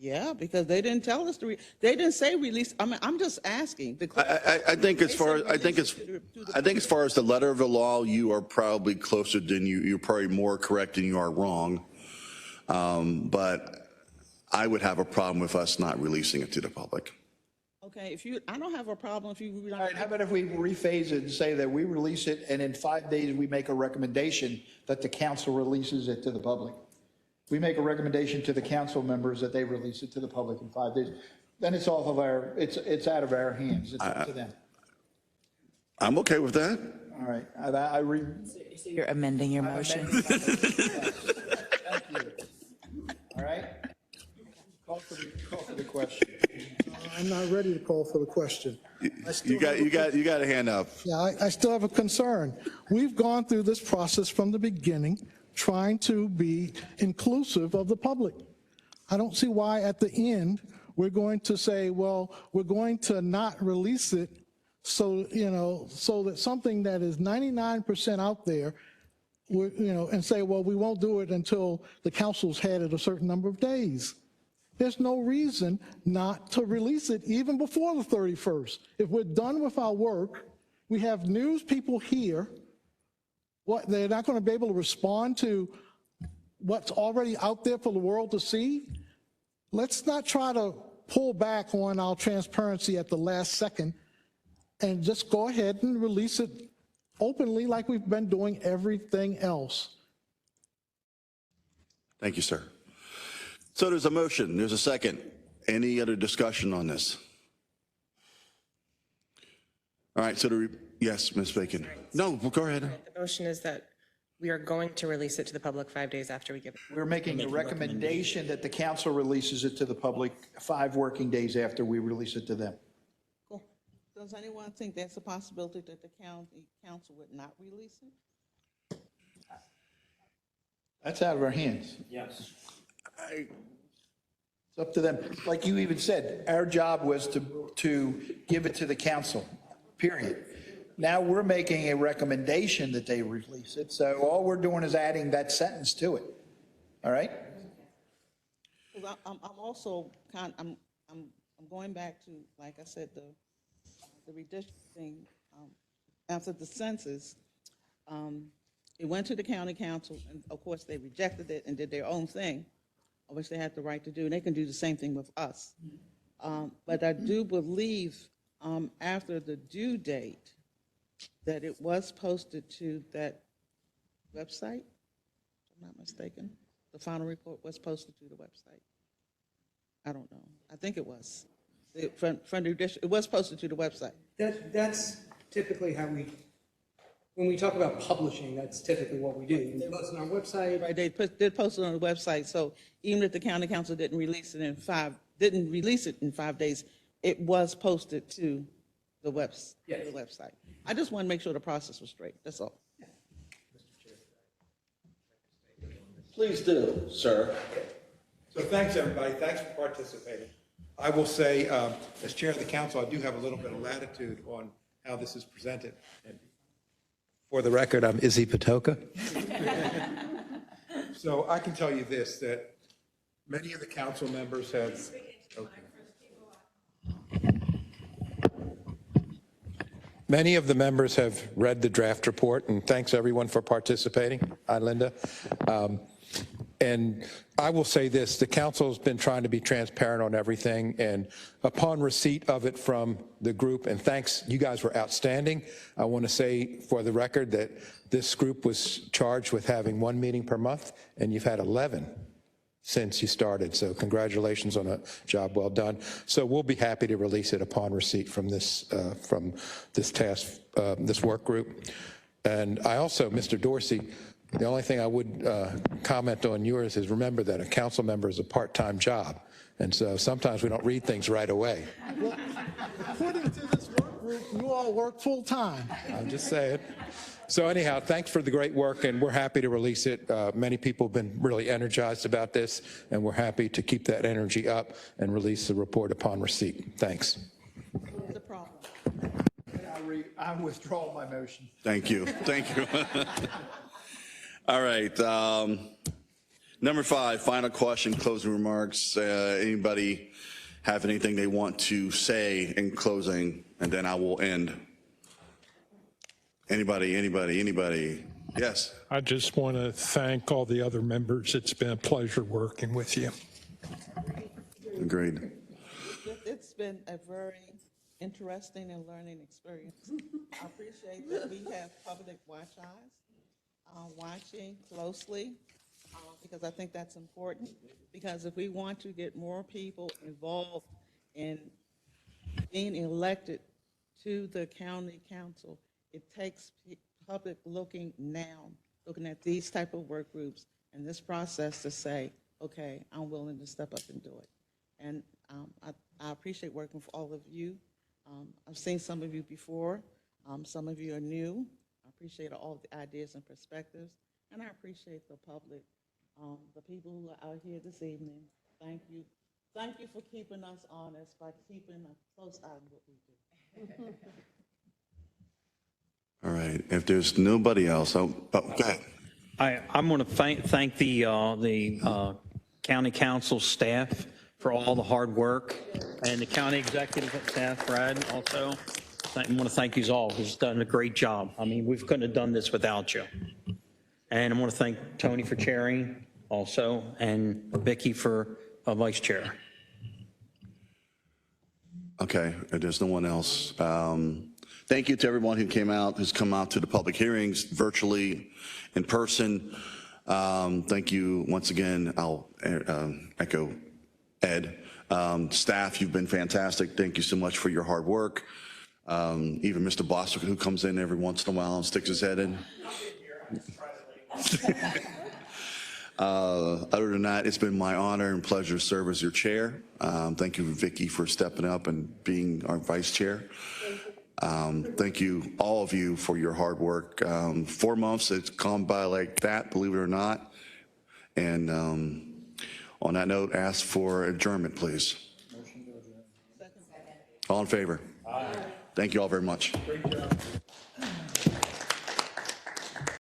Yeah, because they didn't tell us to, they didn't say release. I mean, I'm just asking. I think as far as far as the letter of the law, you are probably closer than you're probably more correct than you are wrong. But I would have a problem with us not releasing it to the public. Okay, I don't have a problem if you. All right, how about if we rephase it and say that we release it, and in 5 days, we make a recommendation that the council releases it to the public? We make a recommendation to the council members that they release it to the public in 5 days. Then it's off of it's out of our hands. It's up to them. I'm okay with that. All right. So you're amending your motion? Thank you. All right? Call for the question. I'm not ready to call for the question. You got a hand up. Yeah, I still have a concern. We've gone through this process from the beginning, trying to be inclusive of the public. I don't see why at the end, we're going to say, well, we're going to not release it so that something that is 99% out there, and say, well, we won't do it until the council's had it a certain number of days. There's no reason not to release it even before the 31st. If we're done with our work, we have news people here, they're not going to be able to respond to what's already out there for the world to see. Let's not try to pull back on our transparency at the last second and just go ahead and release it openly like we've been doing everything else. Thank you, sir. So there's a motion, there's a second. Any other discussion on this? All right, so yes, Ms. Bacon. No, go ahead. The motion is that we are going to release it to the public 5 days after we give it. We're making a recommendation that the council releases it to the public 5 working days after we release it to them. Does anyone think there's a possibility that the county council would not release it? That's out of our hands. Yes. It's up to them. Like you even said, our job was to give it to the council, period. Now we're making a recommendation that they release it, so all we're doing is adding that sentence to it. All right? 'Cause I'm also I'm going back to, like I said, the redistricting, after the census, it went to the county council, and of course, they rejected it and did their own thing, which they had the right to do, and they can do the same thing with us. But I do believe after the due date, that it was posted to that website, if I'm not mistaken. The final report was posted to the website. I don't know. I think it was. It was posted to the website. That's typically how when we talk about publishing, that's typically what we do. We post on our website. Right, they did post it on the website, so even if the county council didn't release it in 5 days, it was posted to the website. I just want to make sure the process was straight, that's all. Please do, sir. So thanks, everybody. Thanks for participating. I will say, as chair of the council, I do have a little bit of latitude on how this is presented. And for the record, I'm Izzy Patoka. So I can tell you this, that many of the council members have... Okay. Many of the members have read the draft report, and thanks everyone for participating. Hi, Linda. And I will say this, the council's been trying to be transparent on everything, and upon receipt of it from the group, and thanks, you guys were outstanding. I want to say for the record that this group was charged with having 1 meeting per month, and you've had 11 since you started, so congratulations on a job well done. So we'll be happy to release it upon receipt from this task, this work group. And I also, Mr. Dorsey, the only thing I would comment on yours is remember that a council member is a part-time job. And so sometimes we don't read things right away. Well, according to this work group, you all work full-time. I'm just saying. So anyhow, thanks for the great work, and we're happy to release it. Many people have been really energized about this, and we're happy to keep that energy up and release the report upon receipt. Thanks. The problem. I withdraw my motion. Thank you. Thank you. All right. Number 5, final question, closing remarks. Anybody have anything they want to say in closing? And then I will end. Anybody? Yes. I just want to thank all the other members. It's been a pleasure working with you. Agreed. It's been a very interesting and learning experience. I appreciate that we have public watch eyes, watching closely, because I think that's important. Because if we want to get more people involved in being elected to the county council, it takes public looking at these type of work groups and this process to say, okay, I'm willing to step up and do it. And I appreciate working for all of you. I've seen some of you before. Some of you are new. I appreciate all the ideas and perspectives. And I appreciate the public, the people who are out here this evening. Thank you. Thank you for keeping us honest by keeping a close eye on what we do. All right. If there's nobody else, go ahead. I'm going to thank the county council staff for all the hard work, and the county executive staff, Brad, also. I want to thank you all, who's done a great job. I mean, we couldn't have done this without you. And I want to thank Tony for chairing also, and Vicki for vice chair. Okay. If there's no one else, Thank you to everyone who's come out to the public hearings, virtually, in person. Thank you once again. I'll echo Ed. Staff, you've been fantastic. Thank you so much for your hard work. Even Mr. Bostwick, who comes in every once in a while and sticks his head in. Other than that, it's been my honor and pleasure to serve as your chair. Thank you, Vicki, for stepping up and being our vice chair. Thank you, all of you, for your hard work. 4 months, it's gone by like that, believe it or not. And on that note, ask for adjournment, please. All in favor? Aye. Thank you all very much. Great job.